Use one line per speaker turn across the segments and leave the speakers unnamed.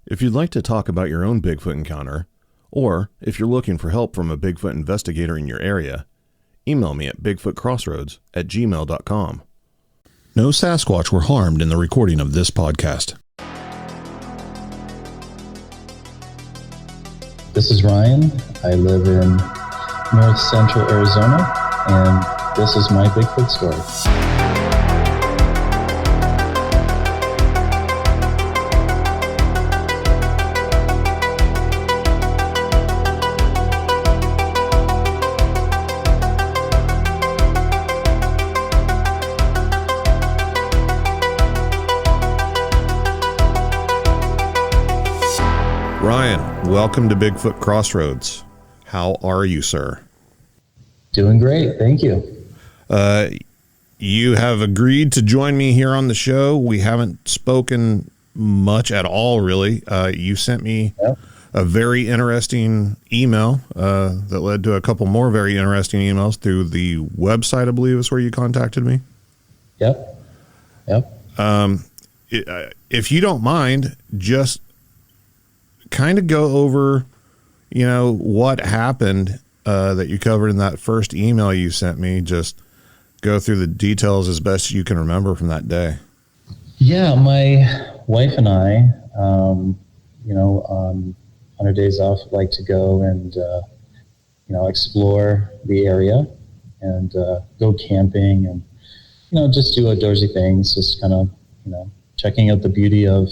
If you'd like to talk about your own Bigfoot encounter, or if you're looking for help from a Bigfoot investigator in your area, email me at bigfootcrossroads@gmail.com. No Sasquatch were harmed in the recording of this podcast.
This is Ryan. I live in north central Arizona, and this is my Bigfoot story.
Ryan, welcome to Bigfoot Crossroads. How are you, sir?
Doing great, thank you.
You have agreed to join me here on the show. We haven't spoken much at all, really. You sent me a very interesting email that led to a couple more very interesting emails through the website, I believe is where you contacted me.
Yep.
If you don't mind, just kind of go over, what happened that you covered in that first email you sent me. Just go through the details as best you can remember from that day.
Yeah, my wife and I, on our days off, like to go and, explore the area and go camping and, just do outdoorsy things, just kind of, checking out the beauty of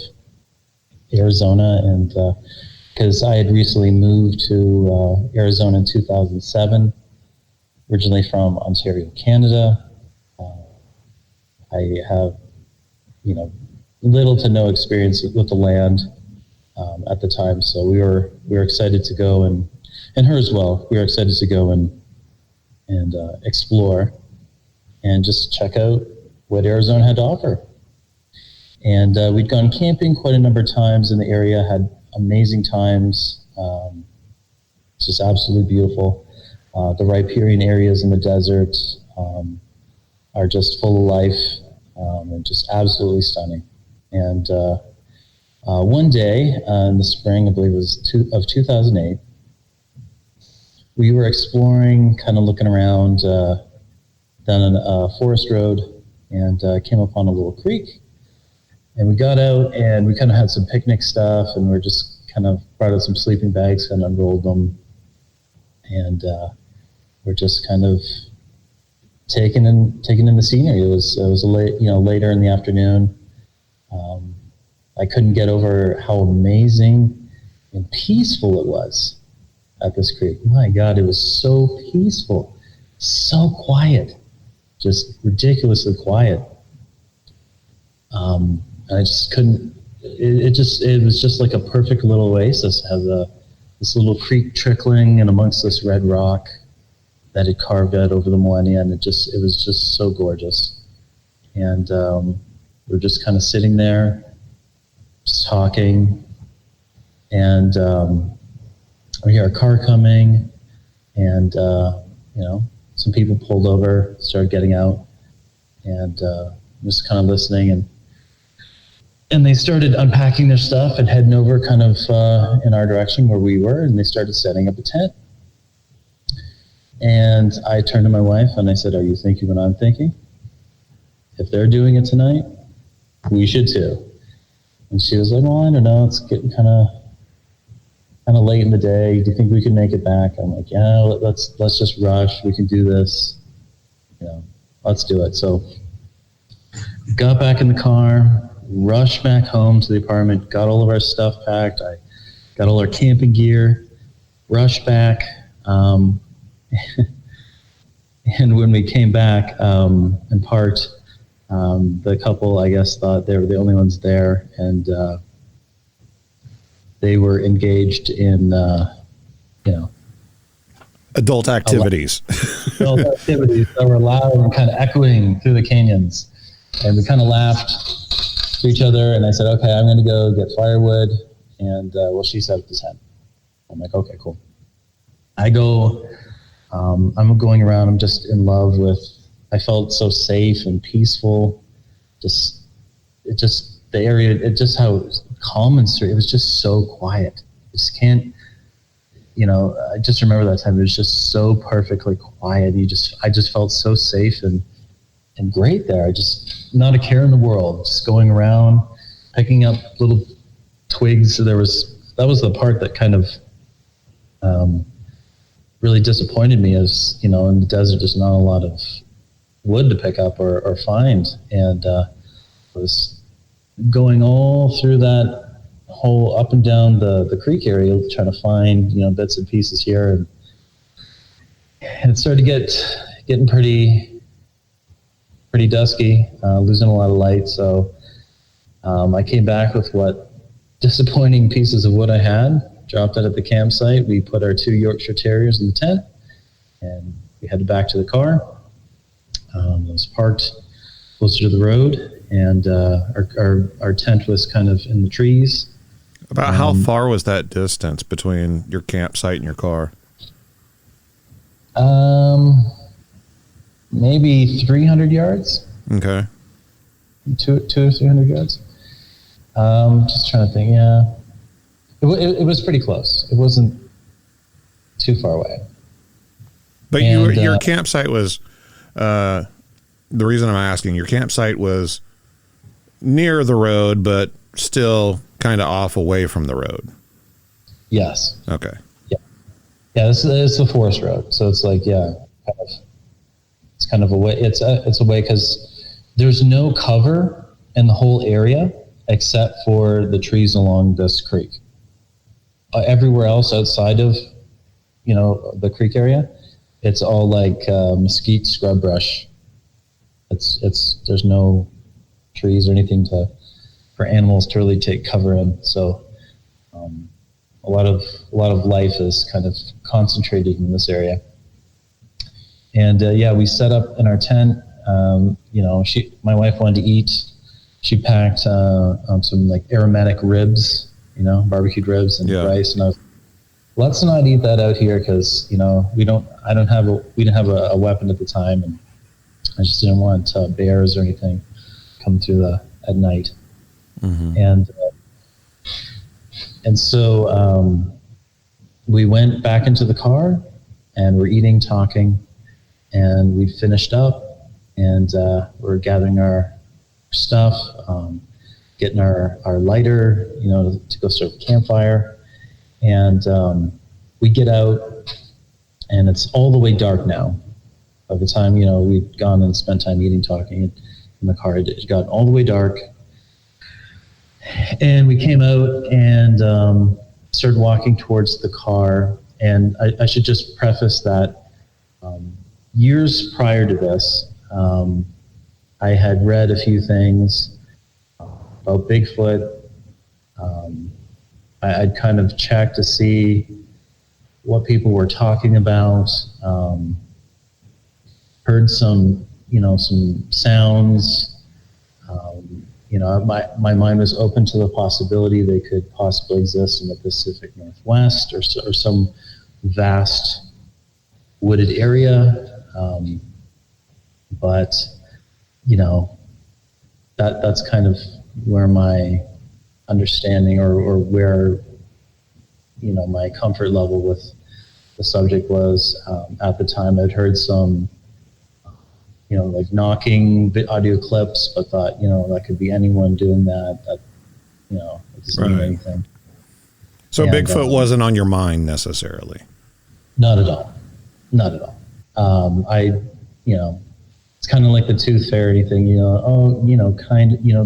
Arizona. And because I had recently moved to Arizona in 2007, originally from Ontario, Canada. I have, little to no experience with the land at the time, so we were excited to go, and her as well. We were excited to go and explore and just check out what Arizona had to offer. And we'd gone camping quite a number of times in the area, had amazing times. It's just absolutely beautiful. The riparian areas in the desert are just full of life and just absolutely stunning. And one day in the spring, I believe it was of 2008, we were exploring, kind of looking around down a forest road, and came upon a little creek. And we got out and we kind of had some picnic stuff, and we're just kind of brought out some sleeping bags and unrolled them. And we're just kind of taking in the scenery. It was later in the afternoon. I couldn't get over how amazing and peaceful it was at this creek. My God, it was so peaceful, so quiet, just ridiculously quiet. I just couldn't. It was just like a perfect little oasis. It has this little creek trickling and amongst this red rock that it carved out over the millennia, and it was just so gorgeous. And we're just kind of sitting there, just talking, and we hear a car coming, and some people pulled over, started getting out, and just kind of listening, and they started unpacking their stuff and heading over kind of in our direction where we were, and they started setting up a tent. And I turned to my wife and I said, "Are you thinking what I'm thinking? If they're doing it tonight, we should too." And she was like, "Well, I don't know. It's getting kind of late in the day. Do you think we can make it back?" I'm like, "Yeah, let's just rush. We can do this. Let's do it." So got back in the car, rushed back home to the apartment, got all of our stuff packed. I got all our camping gear, rushed back. And when we came back and parked, the couple, I guess, thought they were the only ones there, and they were engaged in,
adult activities.
Adult activities that were loud and kind of echoing through the canyons. And we kind of laughed to each other, and I said, "Okay, I'm going to go get firewood," and she set up the tent. I'm like, "Okay, cool." I go. I'm going around. I'm just in love with. I felt so safe and peaceful. The area. It just how calm and serene. It was just so quiet. I just can't, I just remember that time. It was just so perfectly quiet. I just felt so safe and great there. Not a care in the world, just going around, picking up little twigs. That was the part that kind of really disappointed me, as in the desert there's not a lot of wood to pick up or find, and was going all through that whole up and down the creek area trying to find bits and pieces here, and it started getting pretty dusky, losing a lot of light. So I came back with what disappointing pieces of wood I had, dropped it at the campsite. We put our 2 Yorkshire Terriers in the tent, and we headed back to the car. It was parked closer to the road, and our tent was kind of in the trees.
About how far was that distance between your campsite and your car?
Maybe 300 yards.
Okay.
200 to 300 yards. Just trying to think. Yeah, it was pretty close. It wasn't too far away.
But your campsite was. The reason I'm asking, your campsite was near the road, but still kind of off away from the road.
Yes.
Okay.
Yeah. It's a forest road, so it's like it's kind of a way. It's a way because there's no cover in the whole area except for the trees along this creek. Everywhere else outside of the creek area, it's all like mesquite scrub brush. There's no trees or anything for animals to really take cover in. So a lot of life is kind of concentrated in this area. And we set up in our tent. My wife wanted to eat. She packed some like aromatic ribs, barbecued ribs and rice. And I was, let's not eat that out here because we didn't have a weapon at the time, and I just didn't want bears or anything come through at night. Mm-hmm. And so we went back into the car, and we're eating, talking, and we finished up, and we're gathering our stuff, getting our lighter, to go start the campfire, and we get out, and it's all the way dark now. By the time we'd gone and spent time eating, talking in the car, it got all the way dark, and we came out and started walking towards the car. And I should just preface that years prior to this, I had read a few things about Bigfoot. I'd kind of checked to see what people were talking about. Heard some sounds. My mind was open to the possibility they could possibly exist in the Pacific Northwest or some vast wooded area. But that's kind of where my understanding or where my comfort level with the subject was. At the time, I'd heard some like knocking audio clips, but thought that could be anyone doing that it doesn't mean anything.
So Bigfoot wasn't on your mind necessarily.
Not at all. It's kind of like the tooth fairy thing,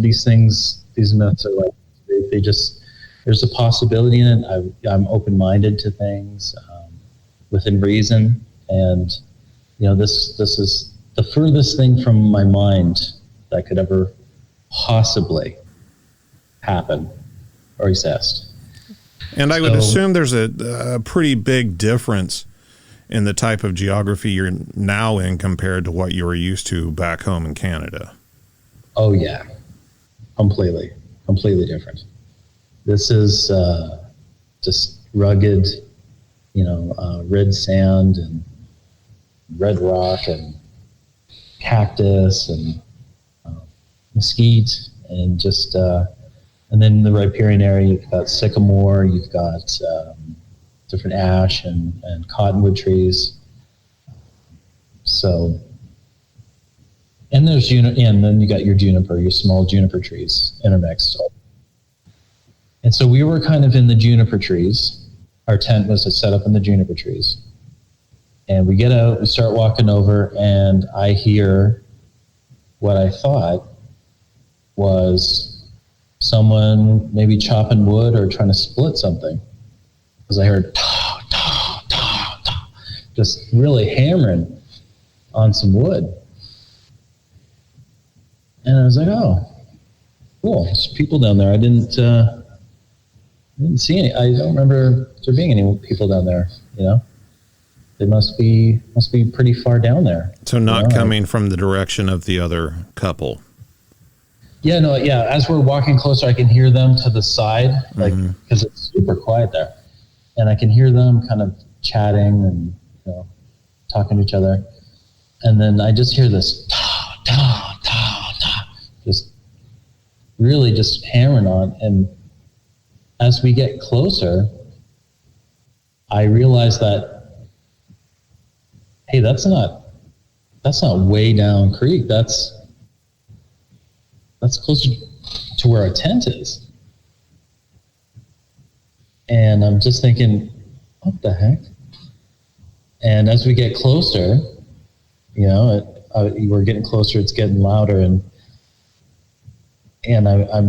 these things, these myths are like, they just, there's a possibility in it. I'm open-minded to things within reason. And, this is the furthest thing from my mind that could ever possibly happen or exist.
And I would assume there's a pretty big difference in the type of geography you're now in compared to what you were used to back home in Canada.
Oh yeah, completely different. This is just rugged, red sand and red rock and cactus and mesquite and just And then in the riparian area, you've got sycamore, you've got different ash and cottonwood trees. So, and there's and then you got your juniper, your small juniper trees intermixed. And so we were kind of in the juniper trees. Our tent was set up in the juniper trees. And we get out, we start walking over, and I hear what I thought was someone maybe chopping wood or trying to split something. Because I heard ta, ta, ta, ta, just really hammering on some wood. And I was like, oh, cool, there's people down there. I didn't see any. I don't remember there being any people down there, you know? They must be pretty far down there.
So not coming from the direction of the other couple.
Yeah, no, yeah. As we're walking closer, I can hear them to the side, like, because it's super quiet there. And I can hear them kind of chatting and, talking to each other. And then I just hear this ta, ta, ta, ta, just really just hammering on. And as we get closer, I realize that, hey, that's not way down creek. That's closer to where our tent is. And I'm just thinking, what the heck? And as we get closer, we're getting closer, it's getting louder, and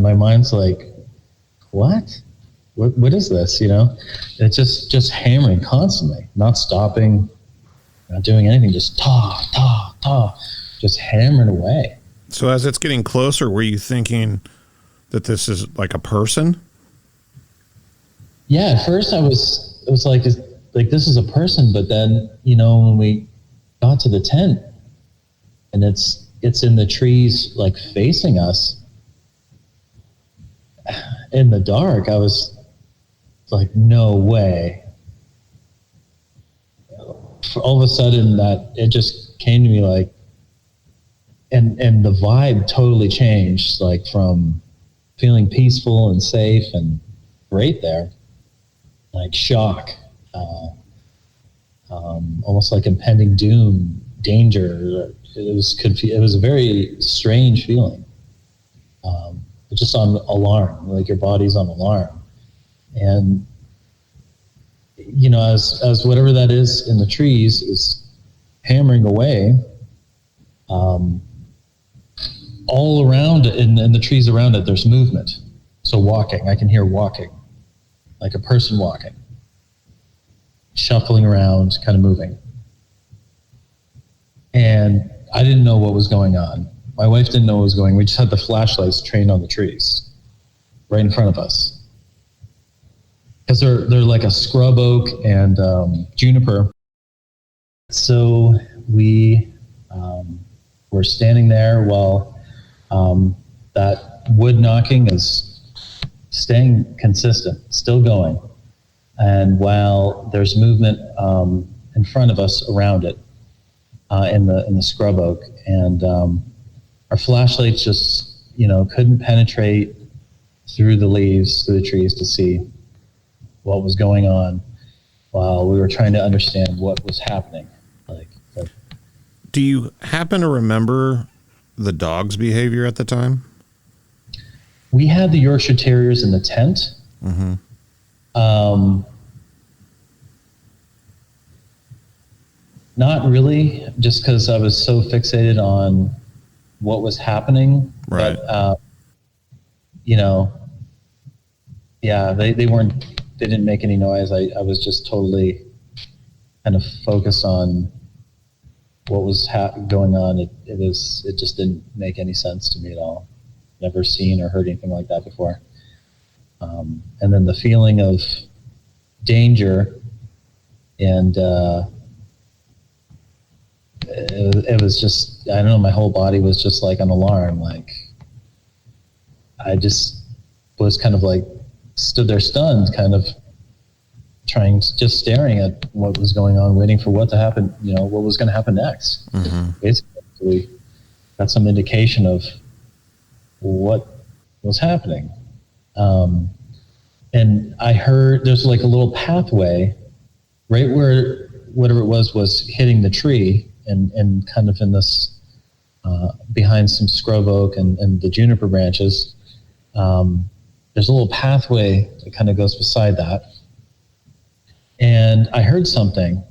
my mind's like, what is this? It's just hammering constantly, not stopping, not doing anything, just ta, ta, ta, just hammering away.
So as it's getting closer, were you thinking that this is like a person?
Yeah, at first it was like this is a person, but then, when we got to the tent and it's in the trees, like facing us in the dark, I was like, no way. All of a sudden that it just came to me like, and the vibe totally changed, like from feeling peaceful and safe and great there, like shock, almost like impending doom, danger. It was a very strange feeling. Just on alarm, like your body's on alarm. And, as whatever that is in the trees is hammering away, all around it, and the trees around it, there's movement. So walking, I can hear walking, like a person walking, shuffling around, kind of moving. And I didn't know what was going on. My wife didn't know what was going on. We just had the flashlights trained on the trees right in front of us. Because they're like a scrub oak and juniper. So we were standing there while that wood knocking is staying consistent, still going. And while there's movement in front of us around it, in the scrub oak, and our flashlights just couldn't penetrate through the leaves, through the trees, to see what was going on while we were trying to understand what was happening.
Do you happen to remember the dog's behavior at the time?
We had the Yorkshire Terriers in the tent.
Mm-hmm.
Not really, just because I was so fixated on what was happening.
Right.
But, they didn't make any noise. I was just totally kind of focused on what was going on. It just didn't make any sense to me at all. Never seen or heard anything like that before. And then the feeling of danger, and it was just, I don't know, my whole body was just like an alarm. Like I just was kind of like stood there stunned, kind of just staring at what was going on, waiting for what to happen, what was going to happen next.
Mm-hmm.
Basically, we got some indication of what was happening. And I heard there's like a little pathway right where whatever it was hitting the tree and kind of in this, behind some scrub oak and the juniper branches. There's a little pathway that kind of goes beside that. And I heard something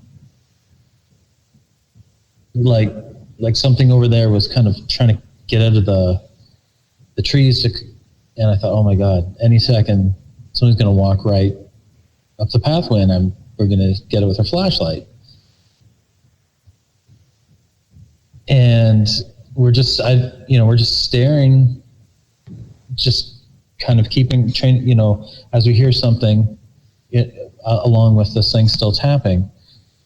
like something over there was kind of trying to get out of the trees. And I thought, oh my God, any second, someone's going to walk right up the pathway and we're going to get it with our flashlight. And we're just staring, just kind of keeping train, as we hear something, along with this thing still tapping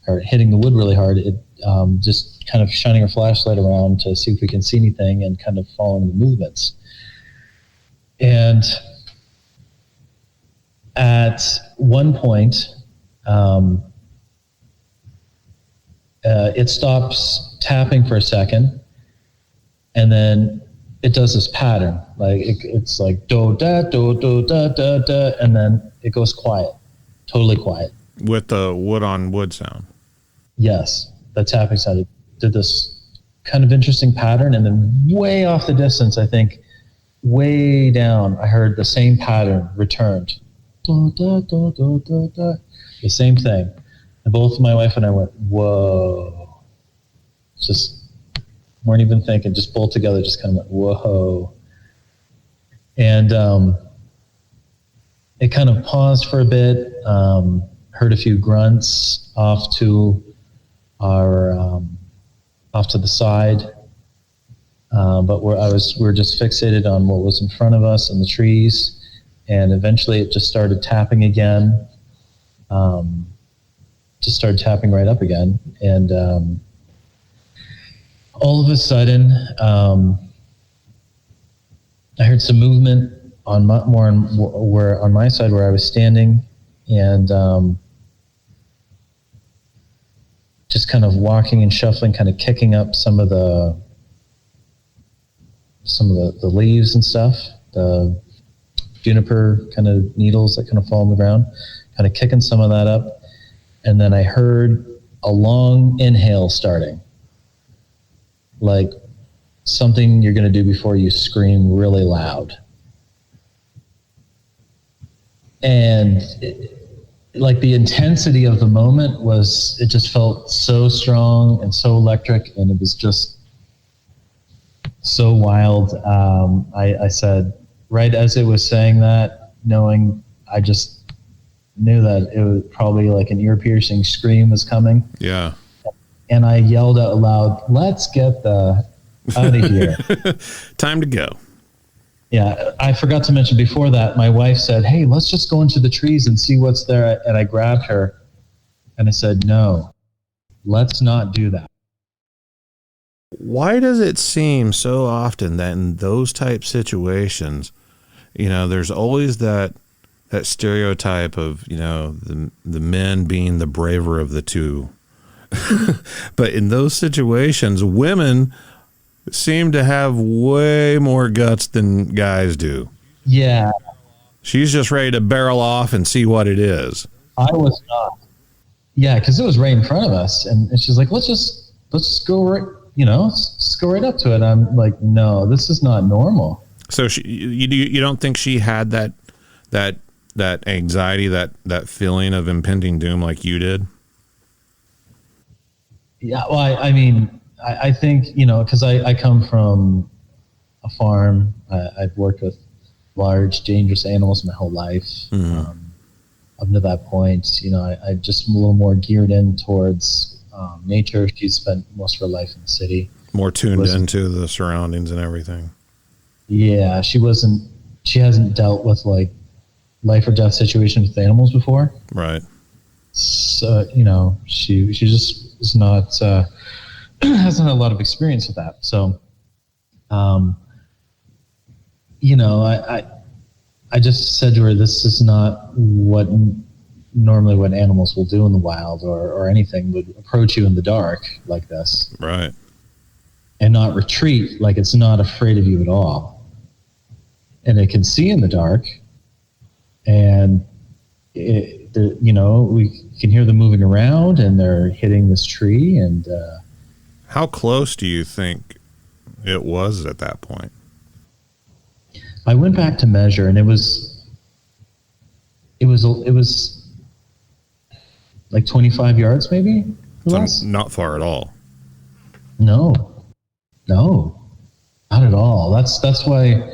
or hitting the wood really hard, it just kind of shining our flashlight around to see if we can see anything and kind of following the movements. And at one point, it stops tapping for a second, and then it does this pattern. Like it's like do da do do da da da, and then it goes quiet, totally quiet.
With the wood on wood sound.
Yes, the tapping sound. It did this kind of interesting pattern, and then way off the distance, I think, way down, I heard the same pattern returned. Da, da, da, da, da, da. The same thing. And both my wife and I went, whoa. Just weren't even thinking, just both together, just kind of went, whoa. And it kind of paused for a bit, heard a few grunts off to the side. But we're just fixated on what was in front of us and the trees, and eventually it just started tapping again. Just started tapping right up again, and all of a sudden, I heard some movement on my side where I was standing, and just kind of walking and shuffling, kind of kicking up some of the leaves and stuff, the juniper kind of needles that kind of fall on the ground, kind of kicking some of that up. And then I heard a long inhale starting, like something you're going to do before you scream really loud. And like the intensity of the moment was, it just felt so strong and so electric, and it was just so wild. I said, right as it was saying that, knowing, I just knew that it was probably like an ear-piercing scream was coming.
Yeah.
And I yelled out loud, "Let's get the out of here."
Time to go.
Yeah, I forgot to mention before that, my wife said, "Hey, let's just go into the trees and see what's there." And I grabbed her and I said, "No, let's not do that."
Why does it seem so often that in those type situations, there's always that stereotype of, the men being the braver of the two. But in those situations, women seem to have way more guts than guys do.
Yeah.
She's just ready to barrel off and see what it is.
I was not. Yeah, because it was right in front of us. And she's like, let's just go right, just go right up to it. I'm like, no, this is not normal. So
you don't think she had that anxiety, that feeling of impending doom like you did?
Yeah, well, I mean, I think, because I come from a farm. I've worked with large, dangerous animals my whole life. Mm-hmm. Up to that point, I just a little more geared in towards nature. She spent most of her life in the city. More tuned into the surroundings and everything. Yeah, she hasn't dealt with like life or death situations with animals before. Right. So, she just is not, hasn't had a lot of experience with that. So, I just said to her, this is not what animals will do in the wild or anything, would approach you in the dark like this. Right. And not retreat, like it's not afraid of you at all. And it can see in the dark, And we can hear them moving around, and they're hitting this tree. And
how close do you think it was at that point?
I went back to measure, and it was like 25 yards, maybe.
So not far at all.
No, not at all. That's why.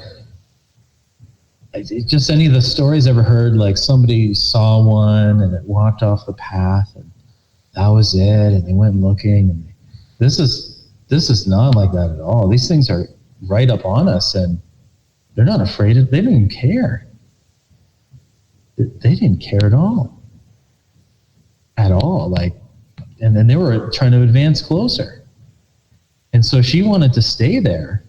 Just any of the stories I've ever heard, like somebody saw one and it walked off the path, and that was it, and they went looking. And this is not like that at all. These things are right up on us, and they're not afraid of. They don't even care. They didn't care at all. Like, and then they were trying to advance closer, and so she wanted to stay there,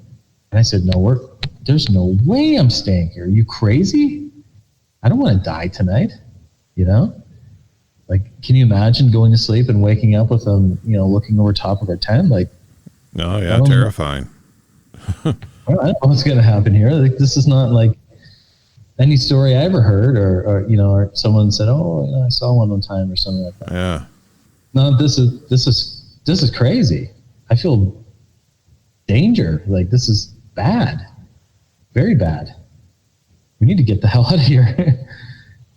and I said, "No, there's no way I'm staying here. Are you crazy? I don't want to die tonight." Like, can you imagine going to sleep and waking up with them, looking over top of our tent? Like,
oh yeah, terrifying.
I don't know what's going to happen here. Like, this is not like any story I ever heard, or someone said, "Oh, I saw one time," or something like that.
Yeah.
No, this is crazy. I feel danger. Like, this is bad. Very bad. We need to get the hell out of here.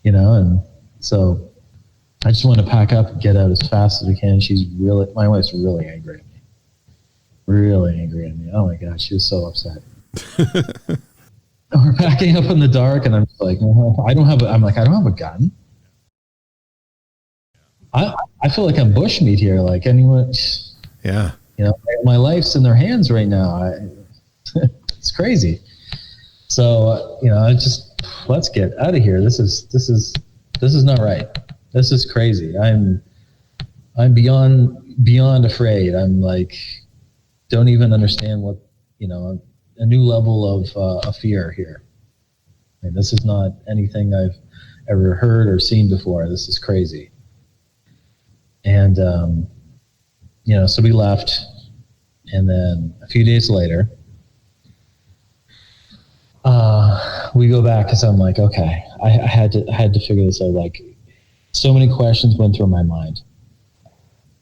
And so I just want to pack up and get out as fast as we can. My wife's really angry at me. Really angry at me. Oh my God, she was so upset. We're packing up in the dark, and I'm just like, I don't have a gun. I feel like I'm bushmeat here. Like, anyone.
Yeah.
My life's in their hands right now. It's crazy. So, let's get out of here. This is not right. This is crazy. I'm beyond afraid. I'm like, don't even understand what, a new level of fear here. And this is not anything I've ever heard or seen before. This is crazy. And, so we left, and then a few days later, we go back, because I'm like, okay, I had to figure this out. Like, so many questions went through my mind.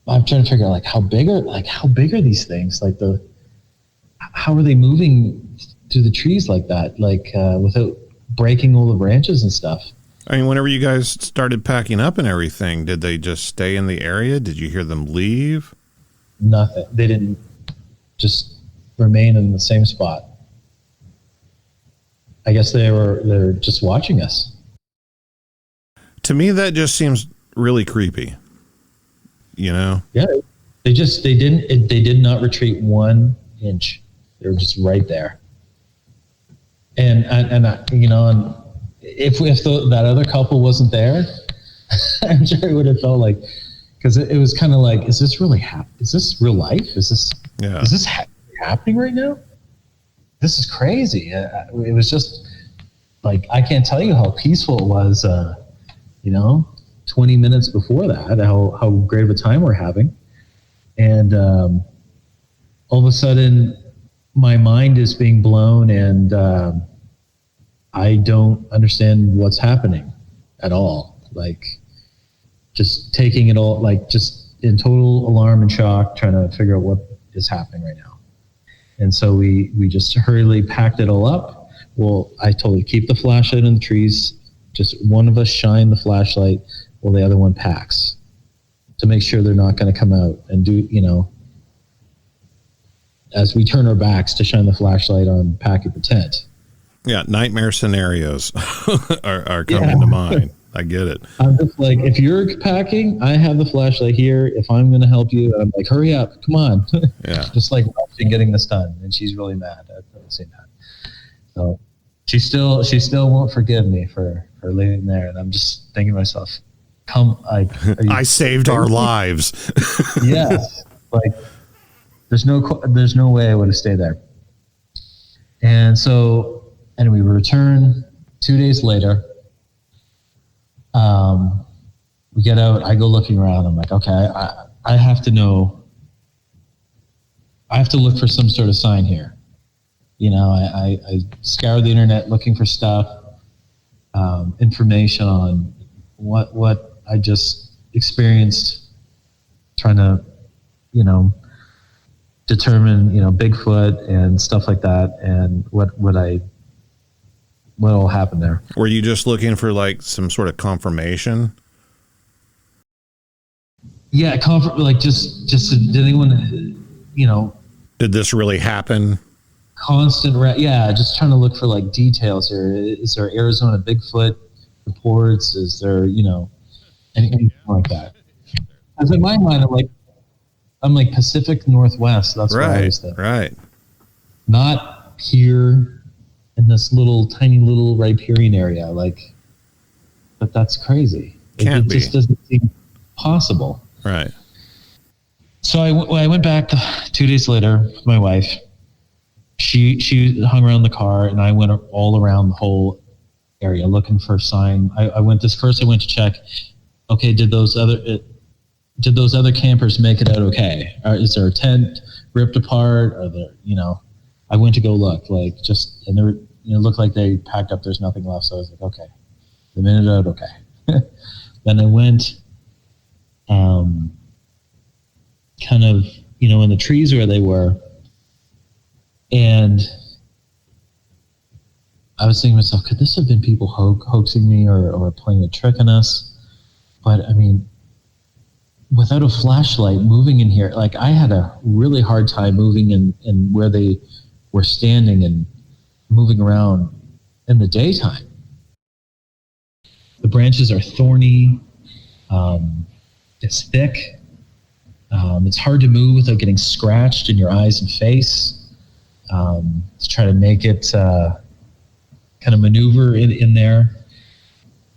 I'm trying to figure out, like, how big are these things? Like, how are they moving through the trees like that? Like, without breaking all the branches and stuff.
I mean, whenever you guys started packing up and everything, did they just stay in the area? Did you hear them leave?
Nothing. They didn't. Just remain in the same spot. I guess they're just watching us.
To me, that just seems really creepy. Yeah.
They did not retreat 1 inch. They were just right there. And if that other couple wasn't there, I'm sure it would have felt like, because it was kind of like, is this really is this real life? Is this happening right now? This is crazy. It was just like, I can't tell you how peaceful it was, 20 minutes before that, how great of a time we're having. And all of a sudden, my mind is being blown, and I don't understand what's happening at all. Like, just taking it all, like, just in total alarm and shock, trying to figure out what is happening right now. And so we just hurriedly packed it all up. Well, I told her, keep the flashlight in the trees. Just one of us shine the flashlight while the other one packs, to make sure they're not going to come out and do, as we turn our backs to shine the flashlight on packing the tent.
Yeah, nightmare scenarios are coming to mind. I get it.
I'm just like, if you're packing, I have the flashlight here. If I'm going to help you, I'm like, hurry up, come on.
Yeah.
Just like rushing, getting this done. And she's really mad at saying that. So she still won't forgive me for leaving there. And I'm just thinking to myself, I
saved our lives.
Yes. Like, there's no way I would have stayed there. And so, we return 2 days later. We get out, I go looking around. I'm like, okay, I have to know. I have to look for some sort of sign here. I scour the internet looking for stuff. information on what I just experienced, trying to, determine, Bigfoot and stuff like that, and what will happen there.
Were you just looking for like some sort of confirmation?
Yeah, just did anyone,
did this really happen?
Just trying to look for like details here. Is there Arizona Bigfoot reports? Is there, anything like that? Because in my mind, I'm like Pacific Northwest. That's
right,
where I was there.
Right.
Not here in this tiny little riparian area. But that's crazy. It just doesn't seem possible.
Right.
So I went back 2 days later with my wife. She hung around the car, and I went all around the whole area looking for a sign. I went to check. Okay, did those other campers make it out okay? Is there a tent ripped apart? Are there, I went to go look, and there, looked like they packed up. There's nothing left. So I was like, okay, they made it out okay. Then I went, kind of, in the trees where they were. And I was thinking to myself, could this have been people hoaxing me or playing a trick on us? But I mean, without a flashlight moving in here, I had a really hard time moving in where they were standing and moving around in the daytime. The branches are thorny. It's thick. It's hard to move without getting scratched in your eyes and face. To try to make it kind of maneuver in there.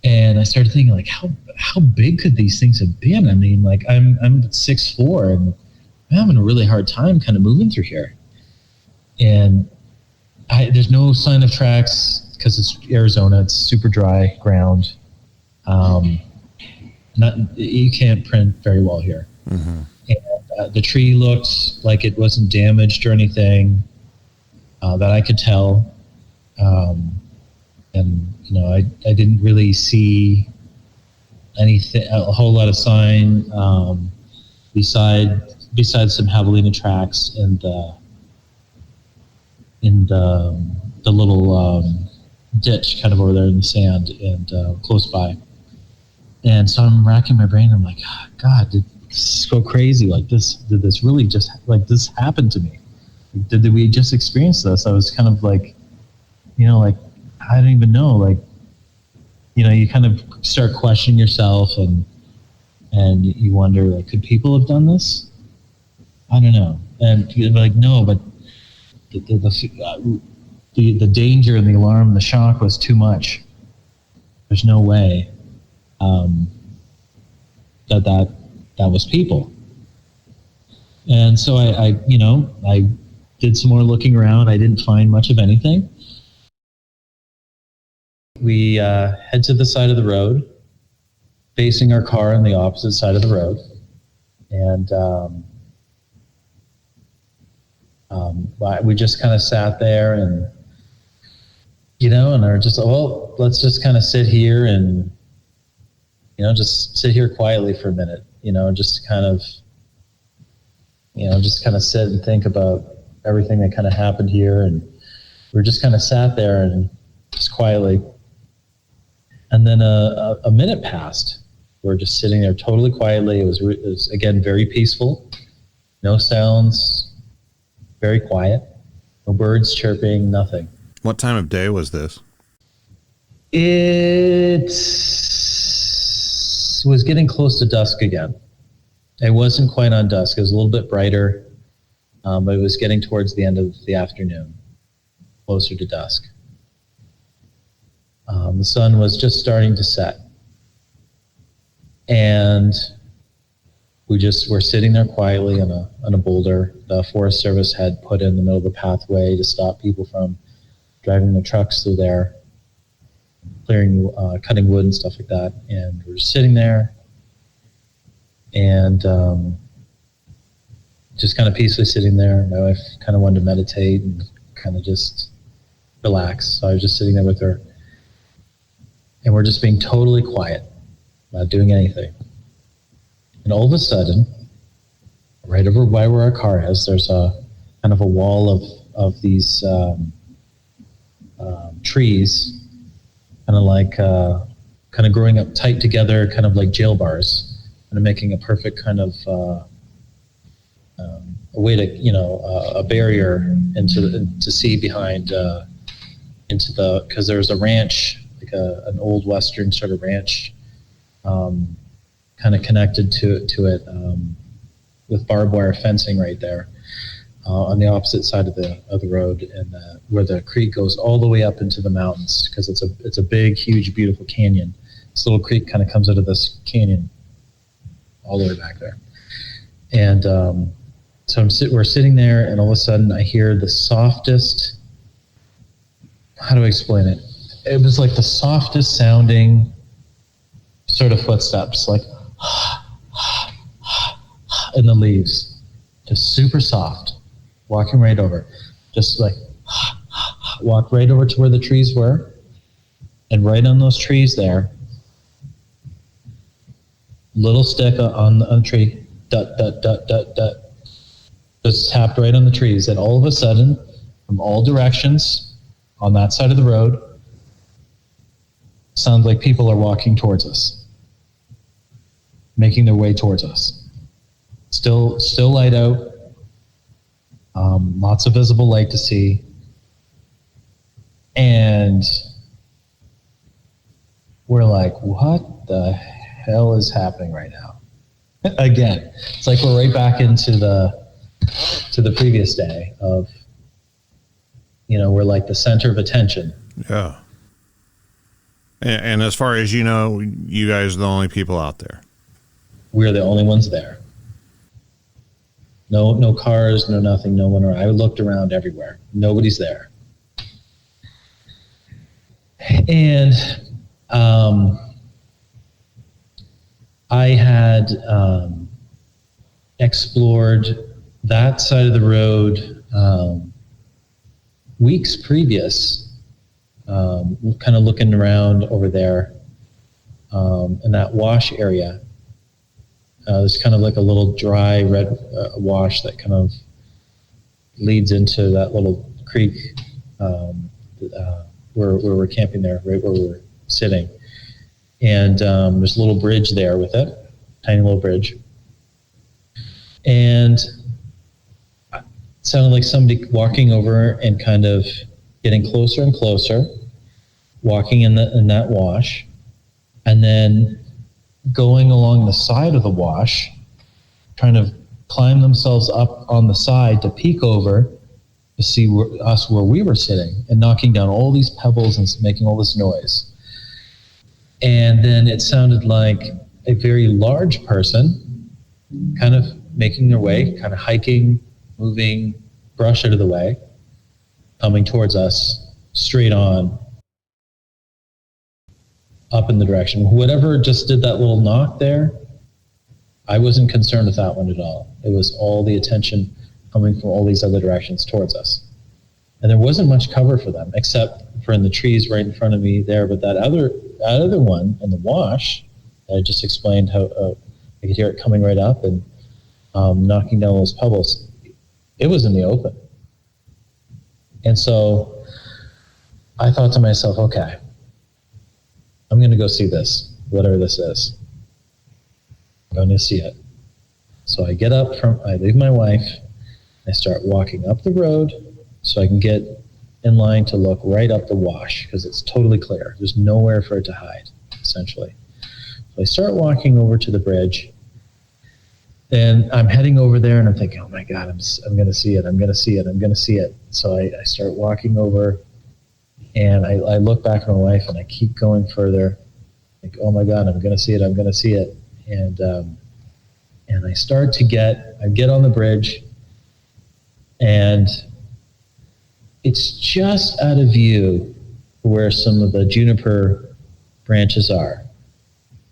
And I started thinking, how big could these things have been? I mean, I'm 6'4", and I'm having a really hard time kind of moving through here. And there's no sign of tracks because it's Arizona. It's super dry ground. You can't print very well here. Mm-hmm. And the tree looked like it wasn't damaged or anything that I could tell. And I didn't really see anything, a whole lot of sign besides some javelina tracks and in the little ditch kind of over there in the sand and close by. And so I'm racking my brain. I'm like, oh, God, did this go crazy like this? Did this really just this happen to me? Did we just experience this? I was kind of I don't even know. You kind of start questioning yourself and you wonder, could people have done this? I don't know. And you're like, no, but the danger and the alarm and the shock was too much. There's no way that was people. And so I did some more looking around. I didn't find much of anything. We head to the side of the road, facing our car on the opposite side of the road. And we just kind of sat there and, and are just, well, let's just kind of sit here and, just sit here quietly for a minute, just kind of sit and think about everything that kind of happened here. And we just kind of sat there and just quietly. And then a minute passed. We're just sitting there totally quietly. It was again, very peaceful. No sounds, very quiet. No birds chirping, nothing.
What time of day was this?
It was getting close to dusk again. It wasn't quite on dusk. It was a little bit brighter, but it was getting towards the end of the afternoon, closer to dusk. The sun was just starting to set. And we just were sitting there quietly on a boulder the Forest Service had put in the middle of the pathway to stop people from driving their trucks through there, clearing, cutting wood and stuff like that. And we're just sitting there and just kind of peacefully sitting there. My wife kind of wanted to meditate and kind of just relax. So I was just sitting there with her. And we're just being totally quiet, not doing anything. And all of a sudden, right over by where our car is, there's a kind of a wall of these trees, kind of growing up tight together, kind of like jail bars, and making a perfect kind of a way to, a barrier to see behind because there's a ranch, like an old Western sort of ranch, kind of connected to it with barbed wire fencing right there on the opposite side of the road, and where the creek goes all the way up into the mountains, because it's a big, huge, beautiful canyon. This little creek kind of comes out of this canyon all the way back there, and so we're sitting there, and all of a sudden I hear the softest. How do I explain it? It was like the softest sounding sort of footsteps, like in the leaves, just super soft, walking right over, just like walk right over to where the trees were, and right on those trees there, little stick on the tree, dut, dut, dut, dut, dut, just tapped right on the trees, and all of a sudden, from all directions on that side of the road, sounds like people are walking towards us, making their way towards us. Still light out, lots of visible light to see, and we're like, what the hell is happening right now? Again, it's like we're right back into the previous day of, we're like the center of attention.
Yeah. And as far as you know, you guys are the only people out there.
We're the only ones there. No cars, no nothing, no one around. I looked around everywhere. Nobody's there. And I had explored that side of the road weeks previous, kind of looking around over there in that wash area. There's kind of like a little dry red wash that kind of leads into that little creek where we're camping there, right where we're sitting. And there's a little bridge there with it, tiny little bridge. And it sounded like somebody walking over and kind of getting closer and closer, walking in that wash, and then going along the side of the wash, trying to climb themselves up on the side to peek over to see where we were sitting, and knocking down all these pebbles and making all this noise. And then it sounded like a very large person kind of making their way, kind of hiking, moving, brush out of the way, coming towards us, straight on, up in the direction. Whatever just did that little knock there, I wasn't concerned with that one at all. It was all the attention coming from all these other directions towards us. And there wasn't much cover for them, except for in the trees right in front of me there. But that other one in the wash, I just explained how I could hear it coming right up and knocking down those pebbles. It was in the open. And so I thought to myself, okay, I'm going to go see this, whatever this is. I'm going to see it. So I get up I leave my wife, I start walking up the road so I can get in line to look right up the wash, because it's totally clear. There's nowhere for it to hide, essentially. So I start walking over to the bridge, and I'm heading over there, and I'm thinking, oh my God, I'm going to see it, I'm going to see it, I'm going to see it. So I start walking over, and I look back at my wife, and I keep going further. Like, oh my God, I'm going to see it, I'm going to see it. And I start to get on the bridge, and it's just out of view where some of the juniper branches are,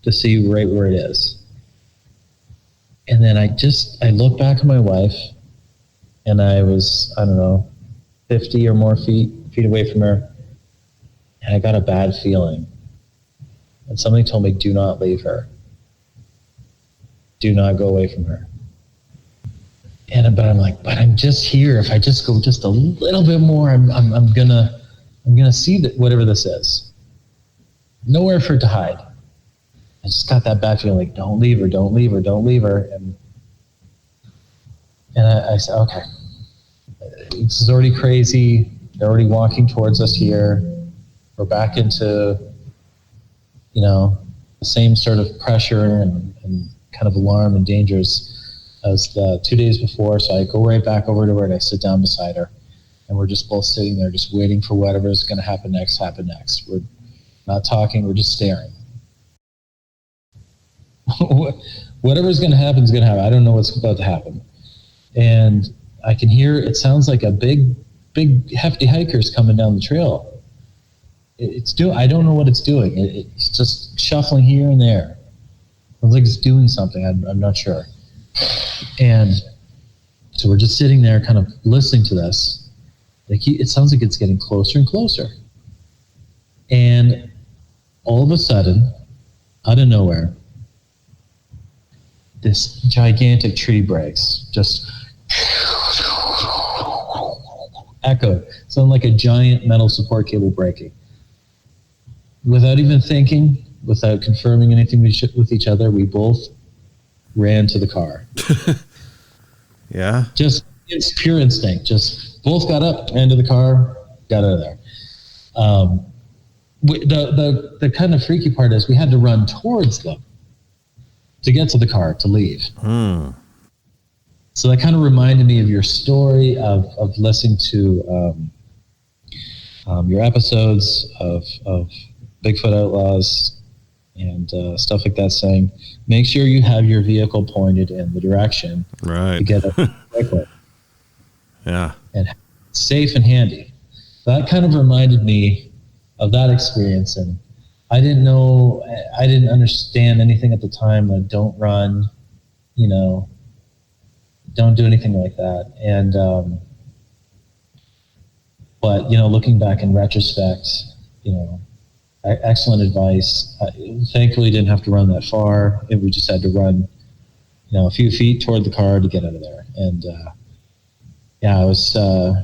to see right where it is. And then I look back at my wife, and I was, 50 or more feet away from her, and I got a bad feeling. And somebody told me, do not leave her. Do not go away from her. But I'm like, but I'm just here. If I just go just a little bit more, I'm gonna see that whatever this is. Nowhere for it to hide. I just got that bad feeling, like, don't leave her, don't leave her, don't leave her. And I said, okay, this is already crazy. They're already walking towards us here. We're back into, the same sort of pressure and kind of alarm and dangers as the 2 days before. So I go right back over to her and I sit down beside her, and we're just both sitting there just waiting for whatever is going to happen next. We're not talking, we're just staring. Whatever's going to happen is going to happen. I don't know what's about to happen. And I can hear, it sounds like a big, hefty hiker's coming down the trail. I don't know what it's doing. It's just shuffling here and there. It looks like it's doing something. I'm not sure. And so we're just sitting there kind of listening to this. It sounds like it's getting closer and closer. And all of a sudden, out of nowhere, this gigantic tree breaks, just echoed, sounded like a giant metal support cable breaking. Without even thinking, without confirming anything with each other, we both ran to the car.
Yeah.
Just, it's pure instinct. Just both got up, ran to the car, got out of there. The kind of freaky part is we had to run towards them to get to the car to leave. So that kind of reminded me of your story of listening to your episodes of Bigfoot Outlaws and stuff like that, saying, make sure you have your vehicle pointed in the direction to get up quickly.
Yeah.
And safe and handy. That kind of reminded me of that experience. And I didn't understand anything at the time. Like, don't run, don't do anything like that. And, but, looking back in retrospect, excellent advice. Thankfully, didn't have to run that far. We just had to run, a few feet toward the car to get out of there. And, it was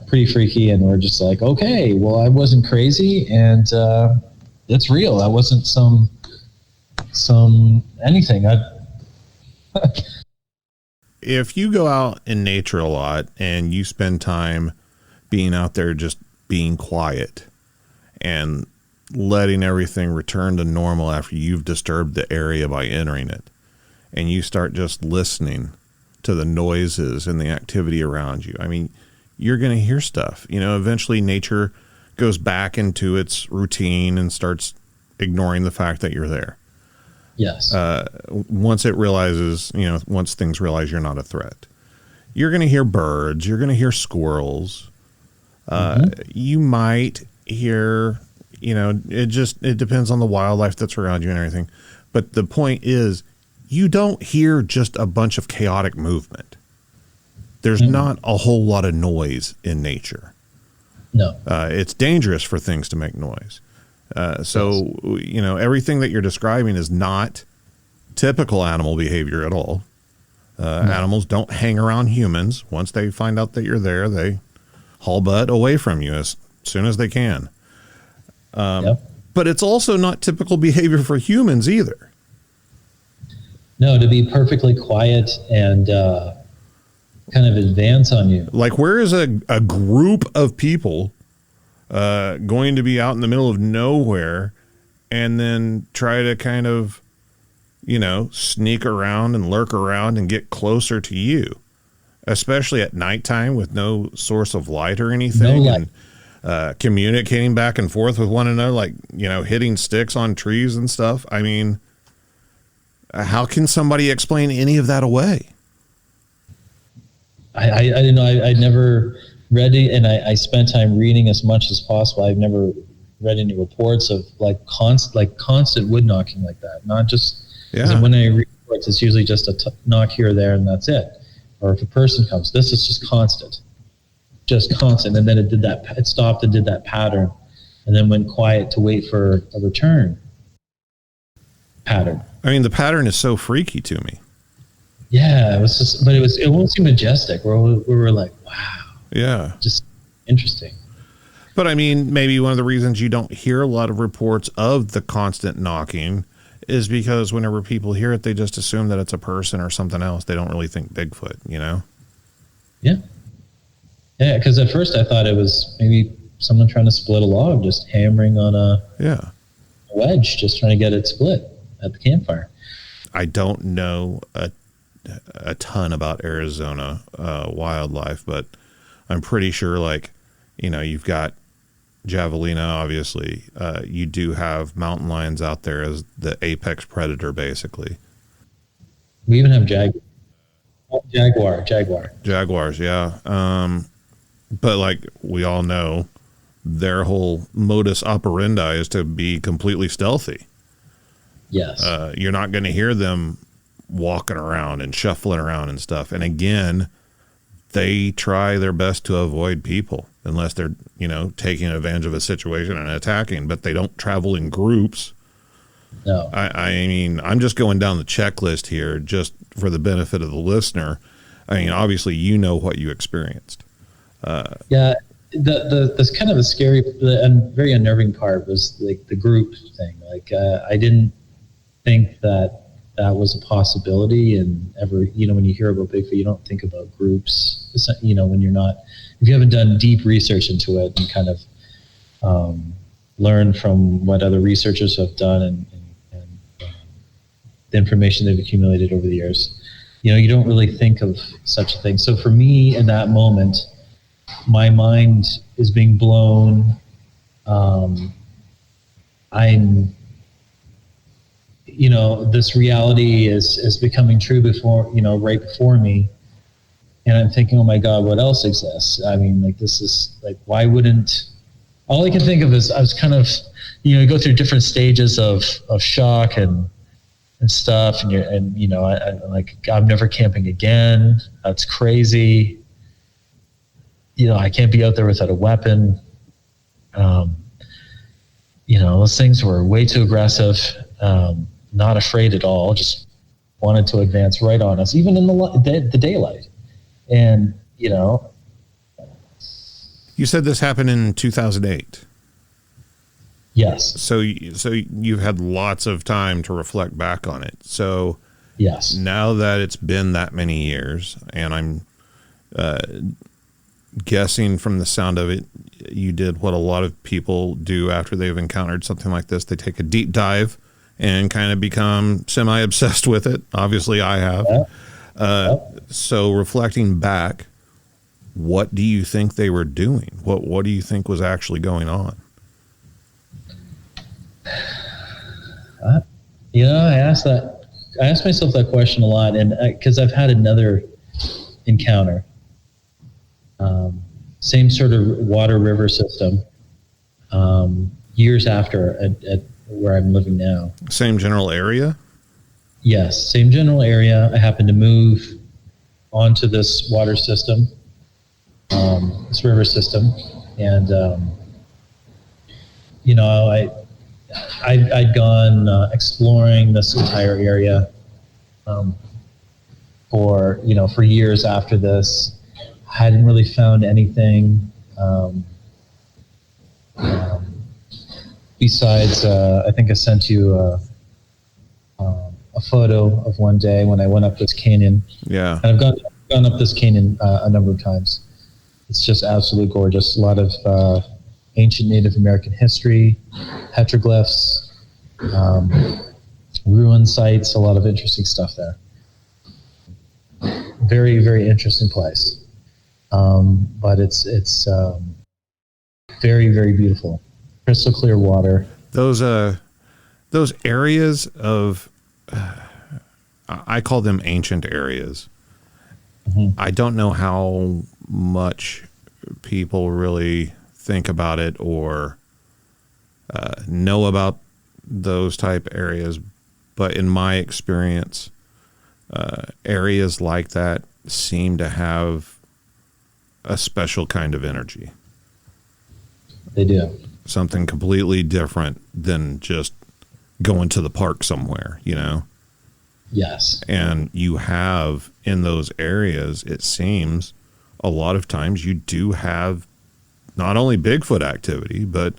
pretty freaky. And we're just like, okay, well, I wasn't crazy. And it's real. I wasn't some anything.
If you go out in nature a lot and you spend time being out there just being quiet and letting everything return to normal after you've disturbed the area by entering it, and you start just listening to the noises and the activity around you, I mean, you're going to hear stuff. Eventually nature goes back into its routine and starts ignoring the fact that you're there.
Yes.
Once it realizes, once things realize you're not a threat, you're going to hear birds, you're going to hear squirrels. You might hear, it depends on the wildlife that's around you and everything. But the point is, you don't hear just a bunch of chaotic movement. There's not a whole lot of noise in nature.
No.
It's dangerous for things to make noise. So, everything that you're describing is not typical animal behavior at all. Animals don't hang around humans. Once they find out that you're there, they haul butt away from you as soon as they can. But it's also not typical behavior for humans either.
No, to be perfectly quiet and kind of advance on you.
Like, where is a group of people going to be out in the middle of nowhere and then try to kind of, sneak around and lurk around and get closer to you, especially at nighttime with no source of light or anything, and communicating back and forth with one another, like, hitting sticks on trees and stuff. I mean, how can somebody explain any of that away?
I didn't know. I'd never read it, and I spent time reading as much as possible. I've never read any reports of constant wood knocking like that. Not just when I read reports, it's usually just a knock here or there, and that's it. Or if a person comes, this is just constant, and then it stopped and did that pattern, and then went quiet to wait for a return. pattern.
I mean, the pattern is so freaky to me.
Yeah, it was just, but it won't seem majestic. We were like, wow.
Yeah.
Just interesting.
But I mean, maybe one of the reasons you don't hear a lot of reports of the constant knocking is because whenever people hear it, they just assume that it's a person or something else. They don't really think Bigfoot, you know?
Yeah. Yeah, because at first I thought it was maybe someone trying to split a log, just hammering on a wedge, just trying to get it split at the campfire.
I don't know a ton about Arizona wildlife, but I'm pretty sure, like, you know, you've got javelina, obviously. You do have mountain lions out there as the apex predator, basically.
We even have jaguars,
yeah. But like we all know, their whole modus operandi is to be completely stealthy.
Yes.
You're not going to hear them walking around and shuffling around and stuff. And again, they try their best to avoid people unless they're, you know, taking advantage of a situation and attacking, but they don't travel in groups.
No.
I mean, I'm just going down the checklist here just for the benefit of the listener. I mean, obviously, you know what you experienced.
Yeah. The kind of a scary and very unnerving part was like the group thing. Like, I didn't think that was a possibility, and ever, you know, when you hear about Bigfoot, you don't think about groups, you know, when you're not, if you haven't done deep research into it and kind of learn from what other researchers have done and the information they've accumulated over the years, you know, you don't really think of such a thing. So for me in that moment, my mind is being blown. I'm, you know, this reality is becoming true before, you know, right before me. And I'm thinking, oh my God, what else exists? I mean, like, this is like, why wouldn't, all I can think of is I was kind of, you know, you go through different stages of shock and stuff. And you know, I'm like, I'm never camping again. That's crazy. You know, I can't be out there without a weapon. You know, those things were way too aggressive. Not afraid at all, just wanted to advance right on us, even in the daylight. And, you know.
You said this happened in 2008.
Yes.
So you've had lots of time to reflect back on it. So
yes.
Now that it's been that many years, and I'm guessing from the sound of it, you did what a lot of people do after they've encountered something like this. They take a deep dive and kind of become semi-obsessed with it. Obviously, I have.
Yeah.
So reflecting back, what do you think they were doing? What do you think was actually going on?
You know, I asked myself that question a lot, and because I've had another encounter, same sort of water river system, years after at where I'm living now.
Same general area?
Yes, same general area. I happened to move onto this water system, this river system, and you know, I'd gone exploring this entire area for years after this. I hadn't really found anything besides. I think I sent you a photo of one day when I went up this canyon.
Yeah,
and I've gone up this canyon a number of times. It's just absolutely gorgeous. A lot of ancient Native American history, petroglyphs, ruin sites, a lot of interesting stuff there. Very, very interesting place. But it's very, very beautiful. Crystal clear water.
Those areas of, I call them ancient areas. Mm-hmm. I don't know how much people really think about it or know about those type areas, but in my experience, areas like that seem to have a special kind of energy.
They do.
Something completely different than just going to the park somewhere, you know?
Yes.
And you have in those areas, it seems a lot of times you do have not only Bigfoot activity, but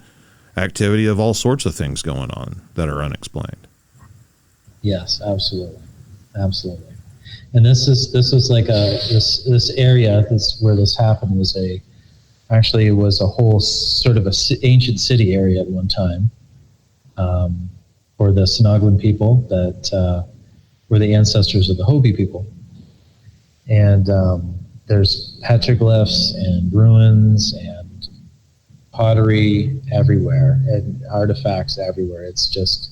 activity of all sorts of things going on that are unexplained.
Yes, absolutely. Absolutely. And this was like this area, where this happened was it was a whole sort of ancient city area at one time, for the Sinaglan people that were the ancestors of the Hopi people. And there's petroglyphs and ruins and pottery everywhere and artifacts everywhere. It's just,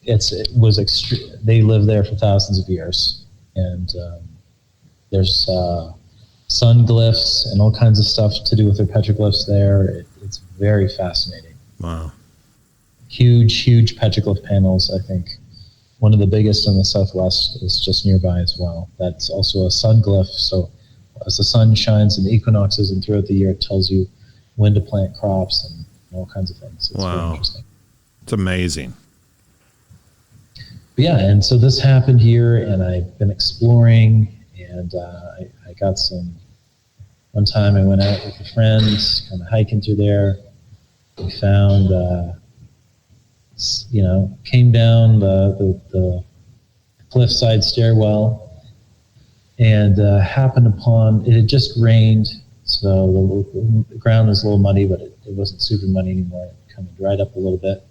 it was extreme. They lived there for thousands of years. And there's sun glyphs and all kinds of stuff to do with their petroglyphs there. It's very fascinating.
Wow.
Huge petroglyph panels. I think one of the biggest in the Southwest is just nearby as well. That's also a sun glyph. So as the sun shines in the equinoxes and throughout the year, it tells you when to plant crops and all kinds of things. It's very interesting. It's
amazing.
But yeah, and so this happened here, and I've been exploring, and I got one time I went out with a friend, kind of hiking through there. We found, came down the cliffside stairwell, and happened upon, it had just rained, so the ground was a little muddy, but it wasn't super muddy anymore. It kind of dried up a little bit,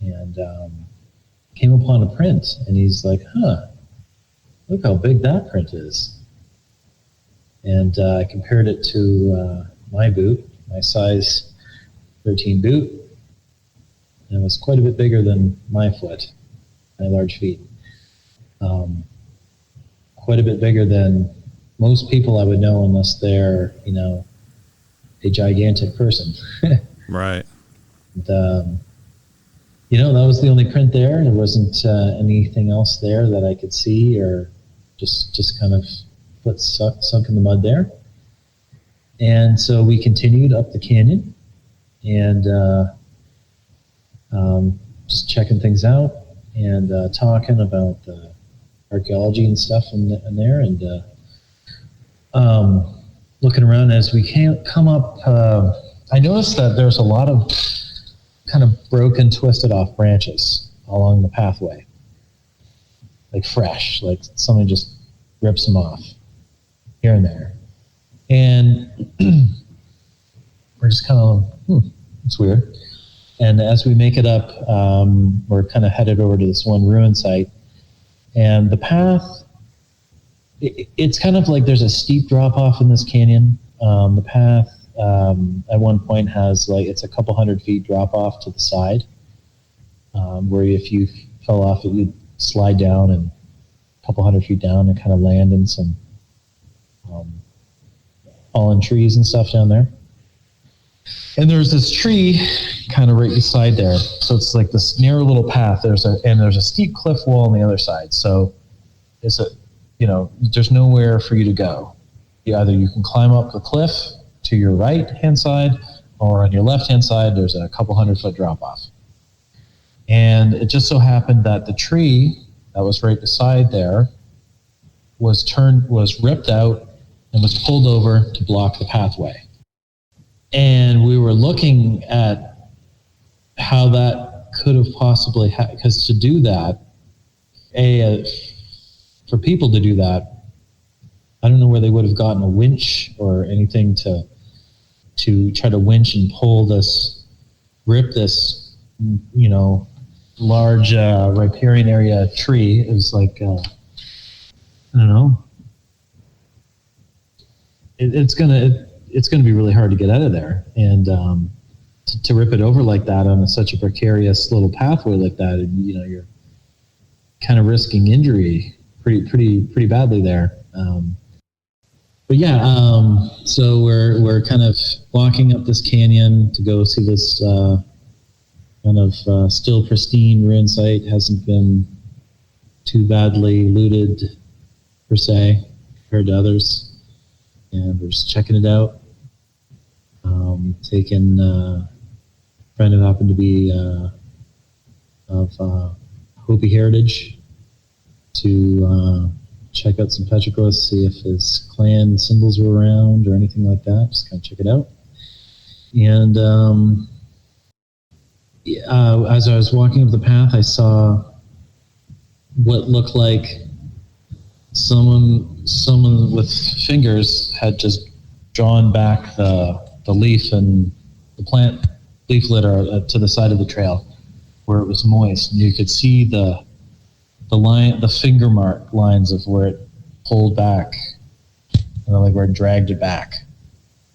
and came upon a print, and he's like, look how big that print is. And I compared it to my boot, my size 13 boot, and it was quite a bit bigger than my foot, my large feet. Quite a bit bigger than most people I would know, unless they're, a gigantic person.
Right.
And, that was the only print there. There wasn't anything else there that I could see, or just kind of foot sunk in the mud there. And so we continued up the canyon, and just checking things out and talking about the archaeology and stuff in there, and looking around as we come up. I noticed that there's a lot of kind of broken, twisted off branches along the pathway, like fresh, like someone just rips them off here and there. And we're just kind of, it's weird. And as we make it up, we're kind of headed over to this one ruin site, and the path, it's kind of like there's a steep drop off in this canyon. The path at one point has it's a couple 100 feet drop off to the side, where if you fell off it, you'd slide down and a couple 100 feet down and kind of land in some fallen trees and stuff down there. And there's this tree kind of right beside there. So it's like this narrow little path. There's a steep cliff wall on the other side. So there's nowhere for you to go. Either you can climb up the cliff to your right hand side, or on your left hand side, there's a couple 100-foot drop off. And it just so happened that the tree that was right beside there was ripped out and was pulled over to block the pathway. And we were looking at how that could have possibly happened, because to do that, for people to do that, I don't know where they would have gotten a winch or anything to try to winch and rip this, large riparian area tree. It was like, I don't know. It's gonna be really hard to get out of there, and to rip it over like that on such a precarious little pathway like that, and you're kind of risking injury pretty badly there. But yeah, so we're kind of walking up this canyon to go see this kind of still pristine ruin site. Hasn't been too badly looted per se compared to others. And we're just checking it out. Taking a friend who happened to be of Hopi heritage to check out some petroglyphs, see if his clan symbols were around or anything like that. Just kind of check it out. And as I was walking up the path, I saw what looked like someone with fingers had just drawn back the leaf and the plant leaf litter to the side of the trail where it was moist, and you could see the finger mark lines of where it pulled back, like where it dragged it back.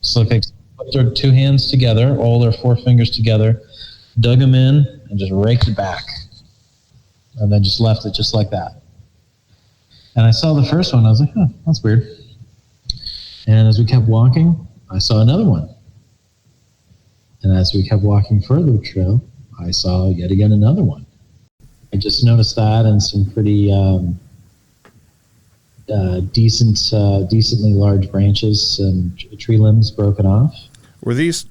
So they put their two hands together, all their four fingers together, dug them in, and just raked it back, and then just left it just like that. And I saw the first one. I was like, "Huh, that's weird." And as we kept walking, I saw another one. And as we kept walking further the trail, I saw yet again another one. I just noticed that, and some pretty decently large branches and tree limbs broken off.
Were these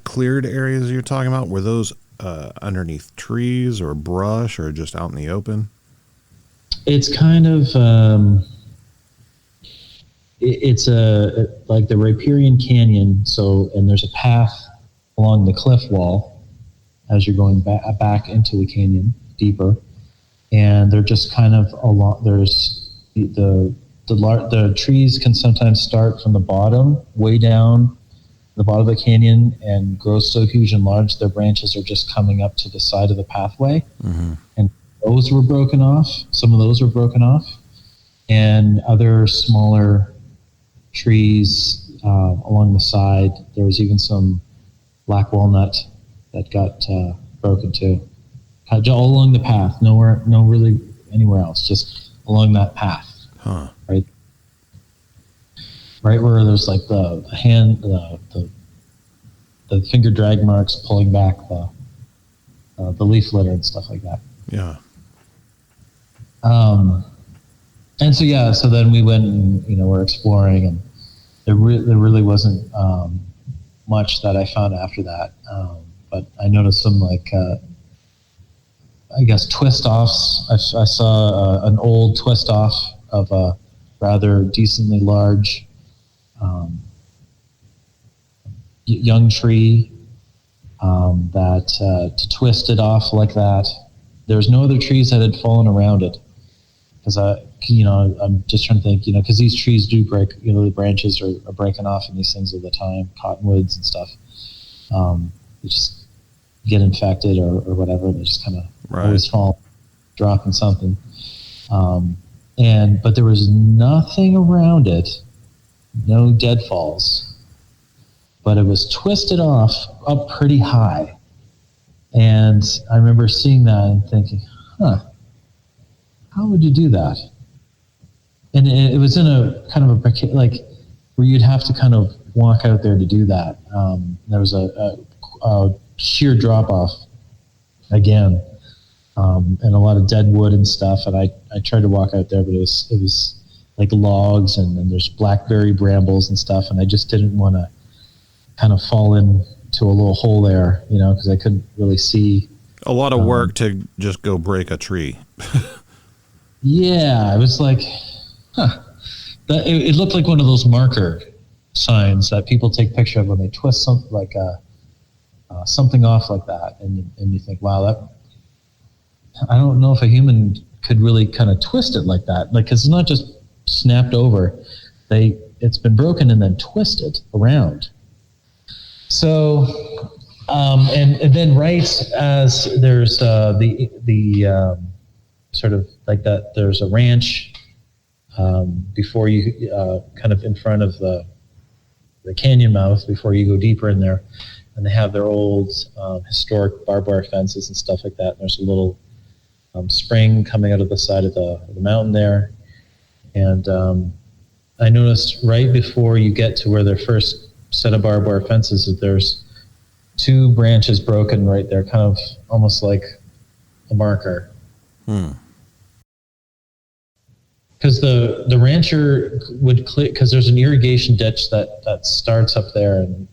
cleared areas you're talking about? Were those underneath trees or brush or just out in the open?
It's kind of it's like the Riparian Canyon. So, and there's a path along the cliff wall as you're going back into the canyon deeper, and they're just kind of along. There's the trees can sometimes start from the bottom, way down the bottom of the canyon, and grow so huge and large their branches are just coming up to the side of the pathway. Mm-hmm. And those were broken off. Some of those were broken off, and other smaller trees along the side. There was even some black walnut that got broken too. All along the path, no really anywhere else, just along that path.
Huh.
Right where there's like the hand, the finger drag marks pulling back the leaf litter and stuff like that.
Yeah.
And so then we went and we're exploring, and there really wasn't much that I found after that. But I noticed some I guess twist offs. I saw an old twist off of a rather decently large young tree that to twist it off like that. There's no other trees that had fallen around it, because I'm just trying to think, because these trees do break. The branches are breaking off in these things all the time, cottonwoods and stuff. They just get infected or whatever. They just kind of always fall, dropping something. But there was nothing around it, no deadfalls, but it was twisted off up pretty high. And I remember seeing that and thinking, how would you do that? And it was in a kind of like where you'd have to kind of walk out there to do that. There was a sheer drop off again, and a lot of dead wood and stuff. And I tried to walk out there, but it was like logs and there's blackberry brambles and stuff. And I just didn't want to kind of fall into a little hole there, because I couldn't really see.
A lot of work to just go break a tree.
Yeah, it was like, it looked like one of those marker signs that people take picture of when they twist something something off like that, and you think, wow, I don't know if a human could really kind of twist it like that, because it's not just snapped over; it's been broken and then twisted around. So, and then right as there's the sort of like that, there's a ranch before you kind of in front of the canyon mouth before you go deeper in there, and they have their old historic barbed wire fences and stuff like that. And there's a little spring coming out of the side of the mountain there, and I noticed right before you get to where their first set of barbed wire fences that there's two branches broken right there, kind of almost like a marker. Because the rancher would clear, because there's an irrigation ditch that starts up there, and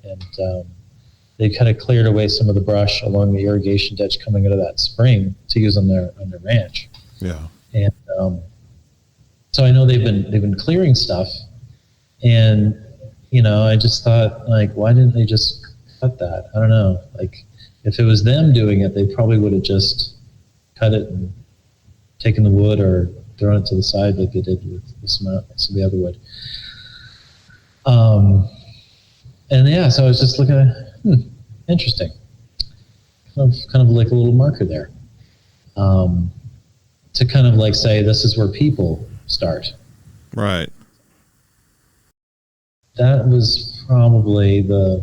they kind of cleared away some of the brush along the irrigation ditch coming out of that spring to use on their ranch.
Yeah.
And so I know they've been clearing stuff, and I just thought, like, why didn't they just cut that? I don't know. Like, if it was them doing it, they probably would have just cut it and taken the wood or thrown it to the side like they did with some of the other wood. And yeah, so I was just looking at, interesting. Kind of like a little marker there. To kind of like say, this is where people start.
Right.
That was probably the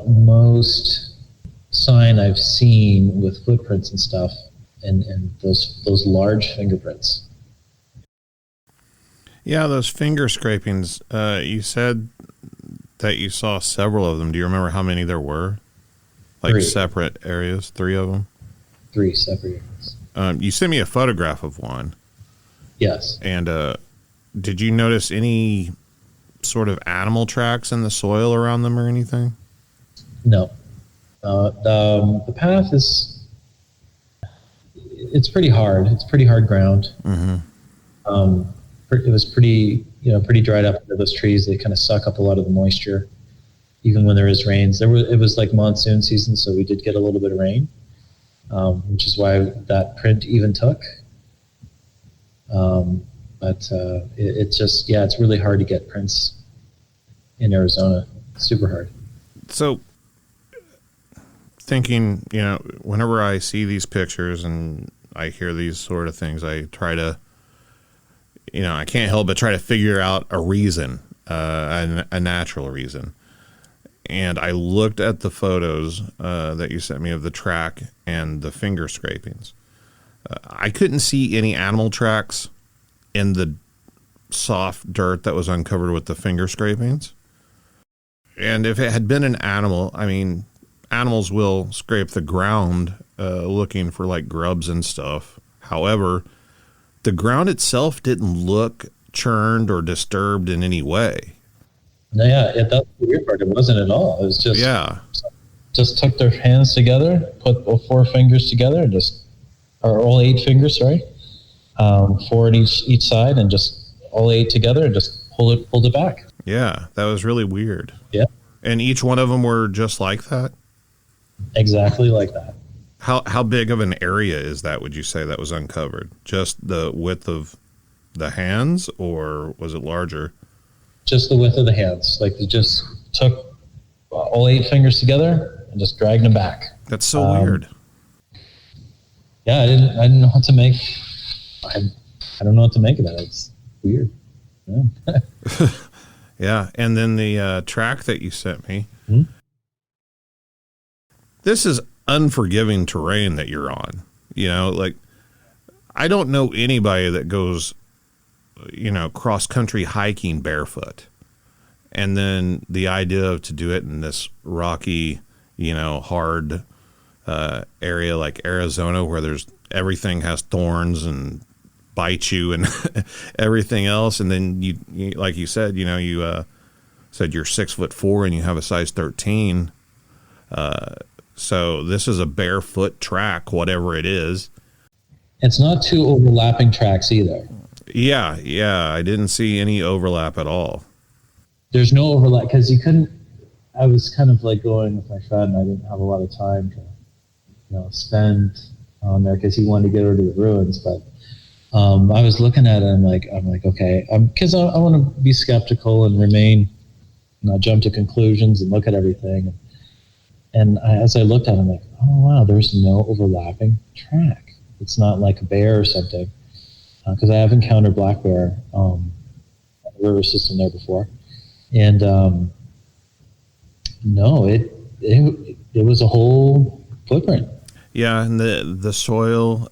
most sign I've seen with footprints and stuff, and those large fingerprints.
Yeah, those finger scrapings. You said that you saw several of them. Do you remember how many there were? Like
3.
Separate areas, 3 of them?
3 separate areas.
You sent me a photograph of one.
Yes.
And did you notice any sort of animal tracks in the soil around them or anything?
No. The path it's pretty hard. It's pretty hard ground.
Mm-hmm.
It was pretty dried up under those trees. They kind of suck up a lot of the moisture, even when there is rains. It was like monsoon season, so we did get a little bit of rain, which is why that print even took. But it's just, it's really hard to get prints in Arizona. Super hard.
So, thinking, whenever I see these pictures and I hear these sort of things, I try to, I can't help but try to figure out a reason, a natural reason. And I looked at the photos that you sent me of the track and the finger scrapings. I couldn't see any animal tracks in the soft dirt that was uncovered with the finger scrapings. And if it had been an animal, I mean, animals will scrape the ground looking for like grubs and stuff. However, the ground itself didn't look churned or disturbed in any way.
Yeah, that's the weird part. It wasn't at all. It was just took their hands together, put 4 fingers together, or all 8 fingers, sorry, 4 on each side, and just all 8 together, and just pulled it back.
Yeah, that was really weird.
Yeah,
and each one of them were just like that.
Exactly like that.
How big of an area is that? Would you say that was uncovered? Just the width of the hands, or was it larger?
Just the width of the hands. Like they just took all 8 fingers together and just dragged them back.
That's so weird.
Yeah, I didn't know what to make. I don't know what to make of that. It's weird. Yeah.
Yeah, and then the track that you sent me.
Mm-hmm.
This is unforgiving terrain that you're on. Like, I don't know anybody that goes, cross country hiking barefoot. And then the idea to do it in this rocky, hard area like Arizona, where everything has thorns and bites you and everything else. And then you like you said, you said you're 6'4" and you have a size 13. So this is a barefoot track, whatever it is.
It's not 2 overlapping tracks either.
Yeah. I didn't see any overlap at all.
There's no overlap because you couldn't. I was kind of like going with my friend. I didn't have a lot of time to, spend on there because he wanted to get over to the ruins. But I was looking at it. I'm like, okay, because I want to be skeptical and remain, not jump to conclusions and look at everything. And as I looked at it, I'm like, oh wow, there's no overlapping track. It's not like a bear or something. Because I have encountered black bear river system there before, and no, it was a whole footprint.
Yeah, and the soil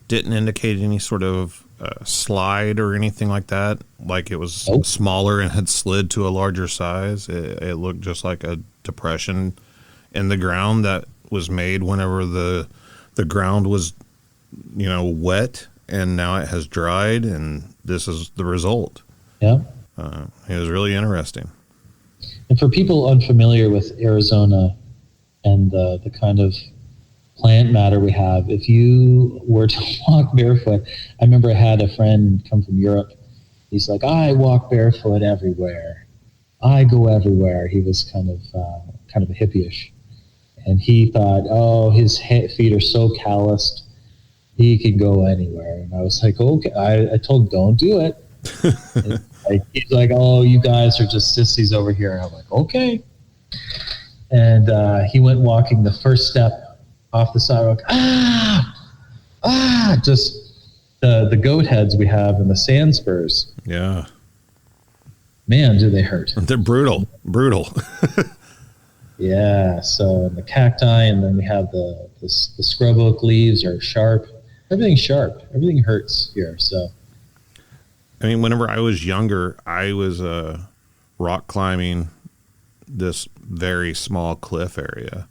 didn't indicate any sort of slide or anything like that. Like it was smaller and had slid to a larger size. It looked just like a depression in the ground that was made whenever the ground was, wet, and now it has dried, and this is the result.
Yeah.
It was really interesting.
And for people unfamiliar with Arizona and the kind of plant matter we have, if you were to walk barefoot, I remember I had a friend come from Europe. He's like, I walk barefoot everywhere. I go everywhere. He was kind of a hippie-ish. And he thought, oh, his feet are so calloused, he can go anywhere. And I was like, okay. I told him, don't do it. He's like, oh, you guys are just sissies over here. And I'm like, okay. And he went walking the first step off the sidewalk. Just the goat heads we have and the sand spurs.
Yeah.
Man, do they hurt.
They're brutal.
Yeah, so the cacti, and then we have the scrub oak leaves are sharp. Everything's sharp. Everything hurts here. So,
I mean, whenever I was younger, I was rock climbing this very small cliff area,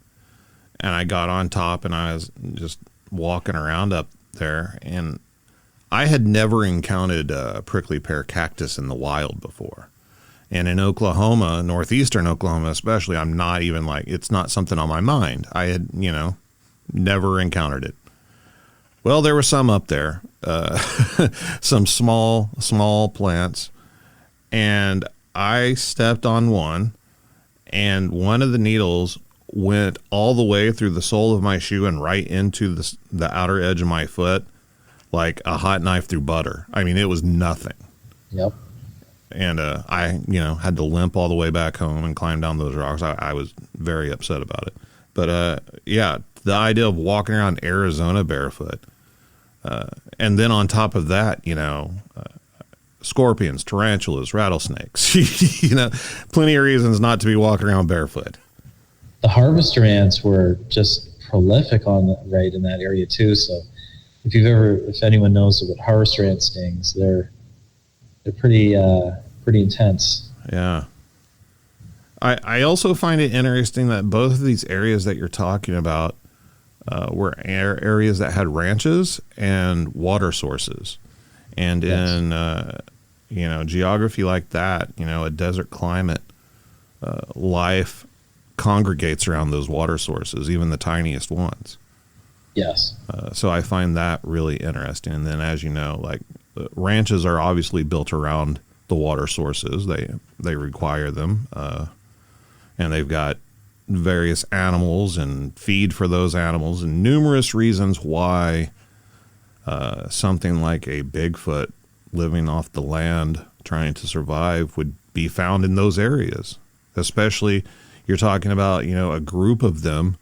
and I got on top, and I was just walking around up there, and I had never encountered prickly pear cactus in the wild before. And in Oklahoma, northeastern Oklahoma especially, I'm not even it's not something on my mind. I had, never encountered it. Well, there were some up there, some small plants, and I stepped on one, and one of the needles went all the way through the sole of my shoe and right into the outer edge of my foot, like a hot knife through butter. I mean, it was nothing.
Yep.
And I, had to limp all the way back home and climb down those rocks. I was very upset about it. But, yeah, the idea of walking around Arizona barefoot, and then on top of that, scorpions, tarantulas, rattlesnakes, plenty of reasons not to be walking around barefoot.
The harvester ants were just prolific right in that area too. So if anyone knows what harvester ant stings, they're pretty intense.
Yeah. I also find it interesting that both of these areas that you're talking about were areas that had ranches and water sources. And yes. In, geography like that, a desert climate, life congregates around those water sources, even the tiniest ones.
Yes.
So I find that really interesting. And then, as you know, ranches are obviously built around the water sources. They require them, and they've got various animals and feed for those animals, and numerous reasons why something like a Bigfoot living off the land trying to survive would be found in those areas. Especially, you're talking about, a group of them.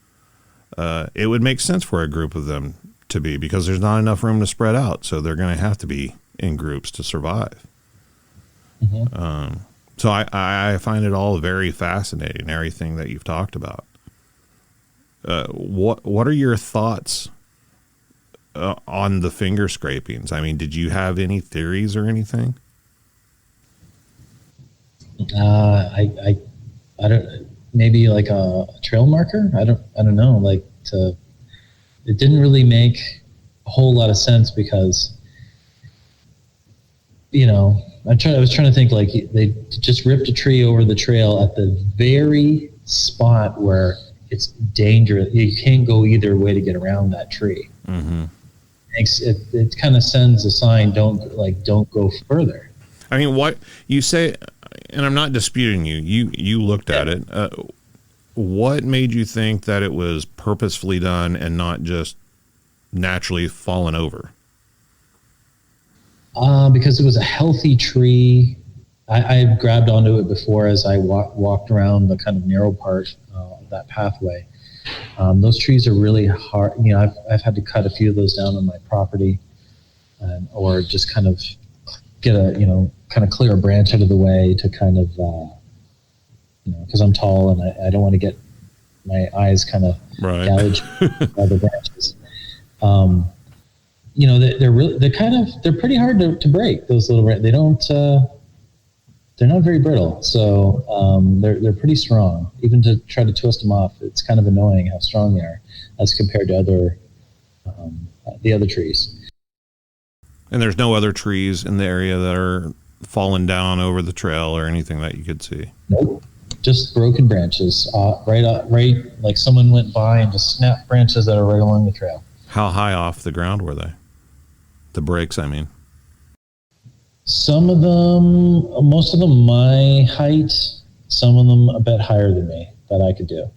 It would make sense for a group of them to be, because there's not enough room to spread out, so they're going to have to be in groups to survive. Mm-hmm. So I find it all very fascinating, everything that you've talked about. What are your thoughts on the finger scrapings? I mean, did you have any theories or anything?
I don't, maybe like a trail marker. I don't know. It didn't really make a whole lot of sense because, I was trying to think, they just ripped a tree over the trail at the very spot where it's dangerous. You can't go either way to get around that tree. Mm-hmm. It kind of sends a sign, don't go further.
I mean, what you say, and I'm not disputing you. You looked at it. What made you think that it was purposefully done and not just naturally fallen over? Because
it was a healthy tree. I grabbed onto it before as I walked around the kind of narrow part of that pathway. Those trees are really hard. I've had to cut a few of those down on my property, or just kind of get kind of clear a branch out of the way to kind of, because I'm tall and I don't want to get my eyes kind of gouged by the branches. They're pretty hard to break, those little branches. They're not very brittle, so they're pretty strong. Even to try to twist them off, it's kind of annoying how strong they are as compared to the other trees.
And there's no other trees in the area that are fallen down over the trail or anything that you could see?
Nope. just broken branches, right, like someone went by and just snapped branches that are right along the trail.
How high off the ground were they? The breaks, I mean.
Some of them, most of them my height, some of them a bit higher than me that I could do.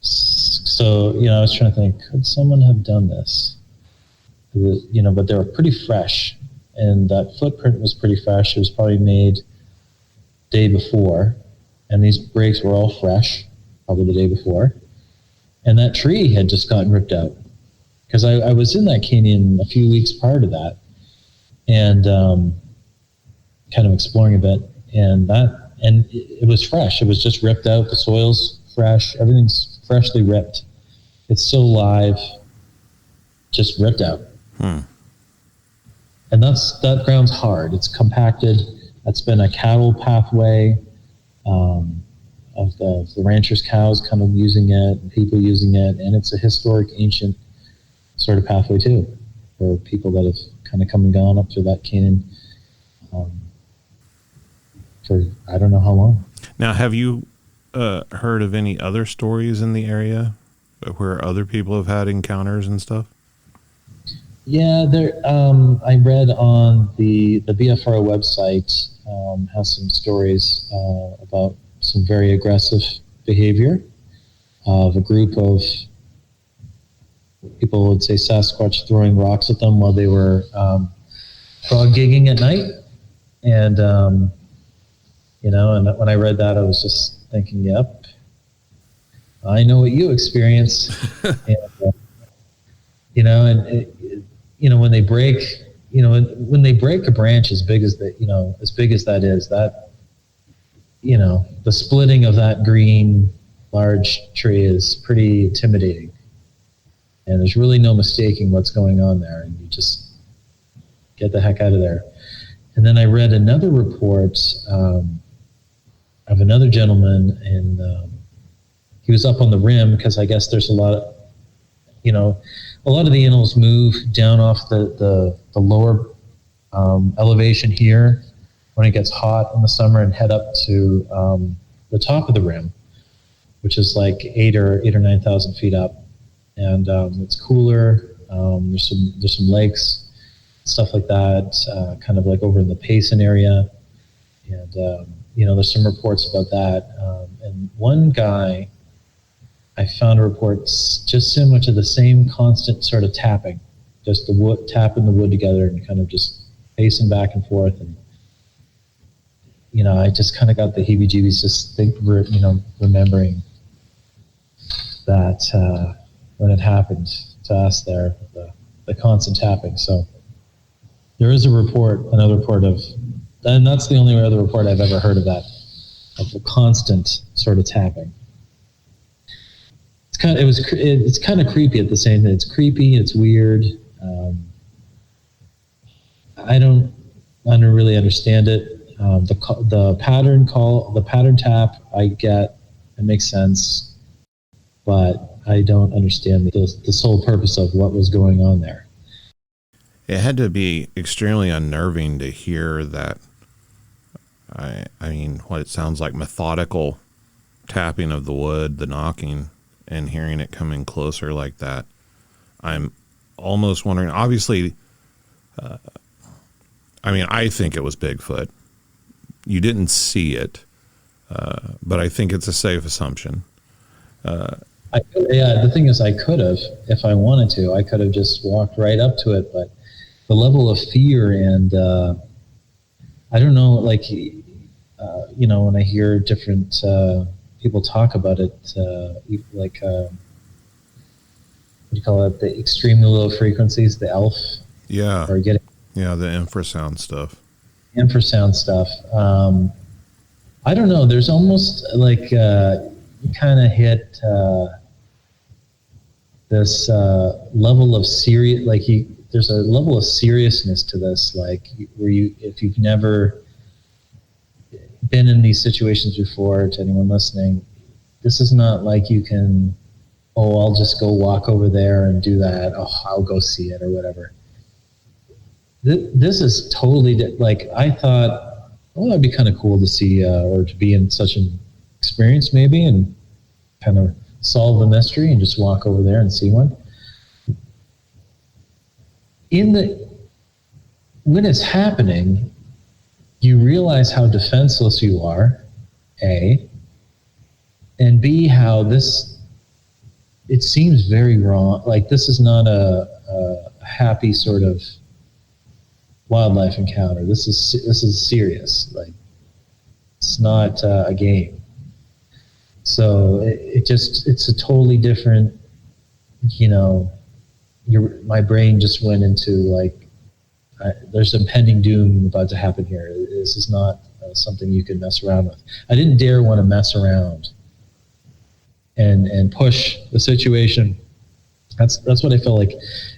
So, I was trying to think, could someone have done this? But they were pretty fresh, and that footprint was pretty fresh. It was probably made day before, and these breaks were all fresh, probably the day before. And that tree had just gotten ripped out. Because I was in that canyon a few weeks prior to that, and kind of exploring a bit, and it was fresh. It was just ripped out. The soil's fresh. Everything's freshly ripped. It's still alive, just ripped out. And that ground's hard. It's compacted. That's been a cattle pathway of the ranchers' cows kind of using it, and people using it, and it's a historic, ancient sort of pathway too, for people that have kind of come and gone up through that canyon for I don't know how long.
Now, have you heard of any other stories in the area where other people have had encounters and stuff?
Yeah, there. I read on the BFRO website has some stories about some very aggressive behavior of a group of people would say Sasquatch throwing rocks at them while they were frog gigging at night. And, and when I read that, I was just thinking, yep, I know what you experience. And, when they break, when they break a branch as big as that is, that, the splitting of that green large tree is pretty intimidating. And there's really no mistaking what's going on there, and you just get the heck out of there. And then I read another report of another gentleman, and he was up on the rim because I guess there's a lot of the animals move down off the lower elevation here when it gets hot in the summer and head up to the top of the rim, which is like 8,000 or 9,000 feet up. And it's cooler. There's some lakes, stuff like that, kind of like over in the Payson area. And, there's some reports about that. And one guy, I found a report just similar to the same constant sort of tapping, just the wood, tapping the wood together and kind of just pacing back and forth. And, I just kind of got the heebie-jeebies just remembering that when it happened to us there, the constant tapping. So there is another report of, and that's the only other report I've ever heard of that, of the constant sort of tapping. It's kind of creepy at the same time. It's creepy. It's weird. I don't really understand it. The pattern tap, I get. It makes sense, but I don't understand the sole purpose of what was going on there.
It had to be extremely unnerving to hear that. I mean, what it sounds like methodical tapping of the wood, the knocking, and hearing it coming closer like that. I'm almost wondering, obviously, I think it was Bigfoot. You didn't see it, but I think it's a safe assumption.
The thing is, I could have, if I wanted to, I could have just walked right up to it, but the level of fear and, I don't know, like, when I hear different people talk about it, like, what do you call it, the extremely low frequencies, the ELF.
Yeah.
Or getting
the infrasound stuff.
I don't know, there's almost like, you kind of hit this level of there's a level of seriousness to this, like where if you've never been in these situations before, to anyone listening, this is not like you can, I'll just go walk over there and do that. I'll go see it or whatever. This is totally like, I thought, that'd be kind of cool to see or to be in such an experience maybe and kind of solve the mystery and just walk over there and see one. When it's happening, you realize how defenseless you are, A, and B, how it seems very wrong. Like, this is not a happy sort of wildlife encounter. This is serious. Like, it's not a game. So it's a totally different, my brain just went into like, there's impending doom about to happen here. This is not something you can mess around with. I didn't dare want to mess around and push the situation. That's what I felt like.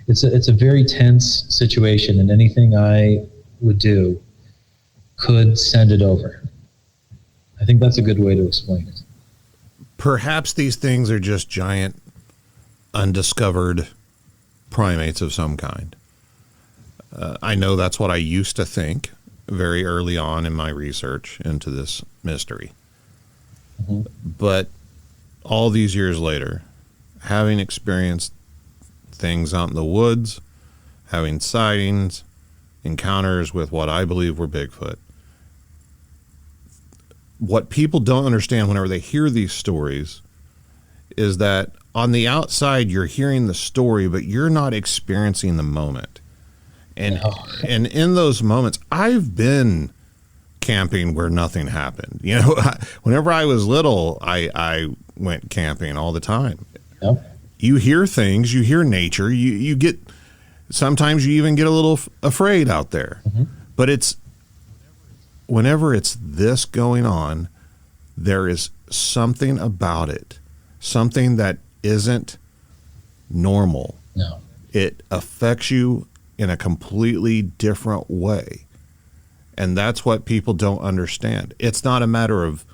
It's a very tense situation, and anything I would do could send it over. I think that's a good way to explain it.
Perhaps these things are just giant, undiscovered primates of some kind. I know that's what I used to think very early on in my research into this mystery. Mm-hmm. But all these years later, having experienced things out in the woods, having sightings, encounters with what I believe were Bigfoot, what people don't understand whenever they hear these stories is that on the outside, you're hearing the story, but you're not experiencing the moment. And and in those moments, I've been camping where nothing happened. Whenever I was little, I went camping all the time. Yep. You hear things, you hear nature, you get, sometimes you even get a little afraid out there. Mm-hmm. But whenever it's this going on, there is something about it, something that isn't normal.
No.
It affects you in a completely different way. And that's what people don't understand. It's not a matter of,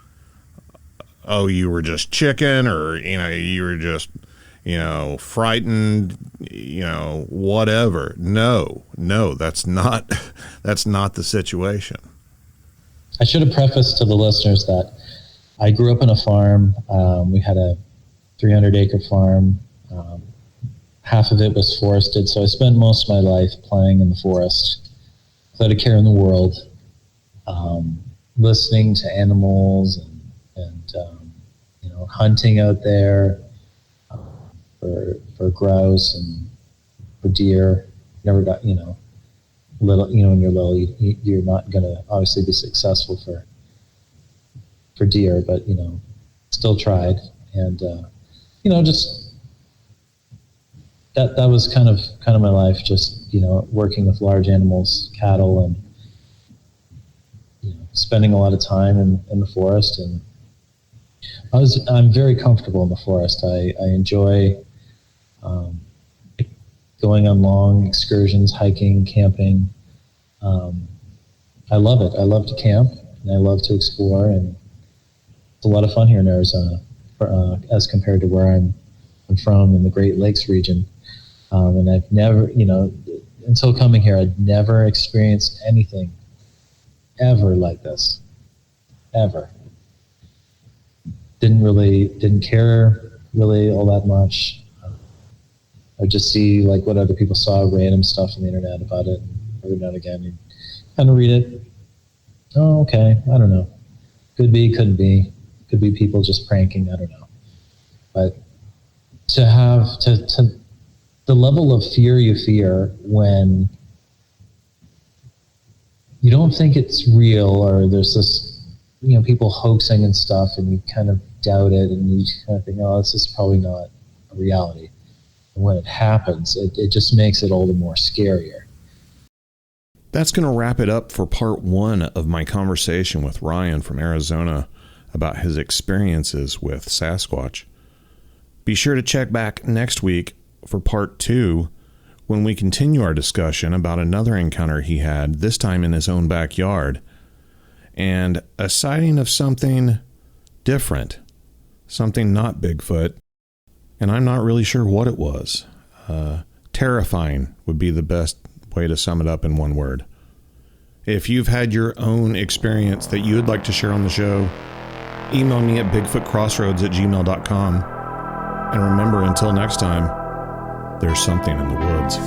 oh, you were just chicken, or, you were just, frightened, whatever. No, that's not the situation.
I should have prefaced to the listeners that I grew up on a farm. We had a 300-acre farm. Half of it was forested, so I spent most of my life playing in the forest without a care in the world, listening to animals and hunting out there for grouse and for deer. Never got, little, when you're little, you're not going to obviously be successful for deer, but, still tried. And, just that was kind of my life, just, working with large animals, cattle, and, spending a lot of time in the forest. And I'm very comfortable in the forest. I enjoy going on long excursions, hiking, camping. I love it. I love to camp, and I love to explore, and it's a lot of fun here in Arizona as compared to where I'm from in the Great Lakes region. And I've never, until coming here, I'd never experienced anything ever like this, ever. Didn't care really all that much. I just see like what other people saw, random stuff on the internet about it. Every now and again, you kind of read it. Oh, okay. I don't know. Could be, couldn't be. Could be people just pranking. I don't know. But to have the level of fear you fear when you don't think it's real, or there's this, people hoaxing and stuff, and you kind of doubt it, and you kind of think, oh, this is probably not a reality. And when it happens, it just makes it all the more scarier.
That's going to wrap it up for part one of my conversation with Ryan from Arizona about his experiences with Sasquatch. Be sure to check back next week for part two, when we continue our discussion about another encounter he had, this time in his own backyard, and a sighting of something different, something not Bigfoot, and I'm not really sure what it was. Terrifying would be the best way to sum it up in one word. If you've had your own experience that you would like to share on the show, Email me at bigfootcrossroads@gmail.com. And remember, until next time, there's something in the woods.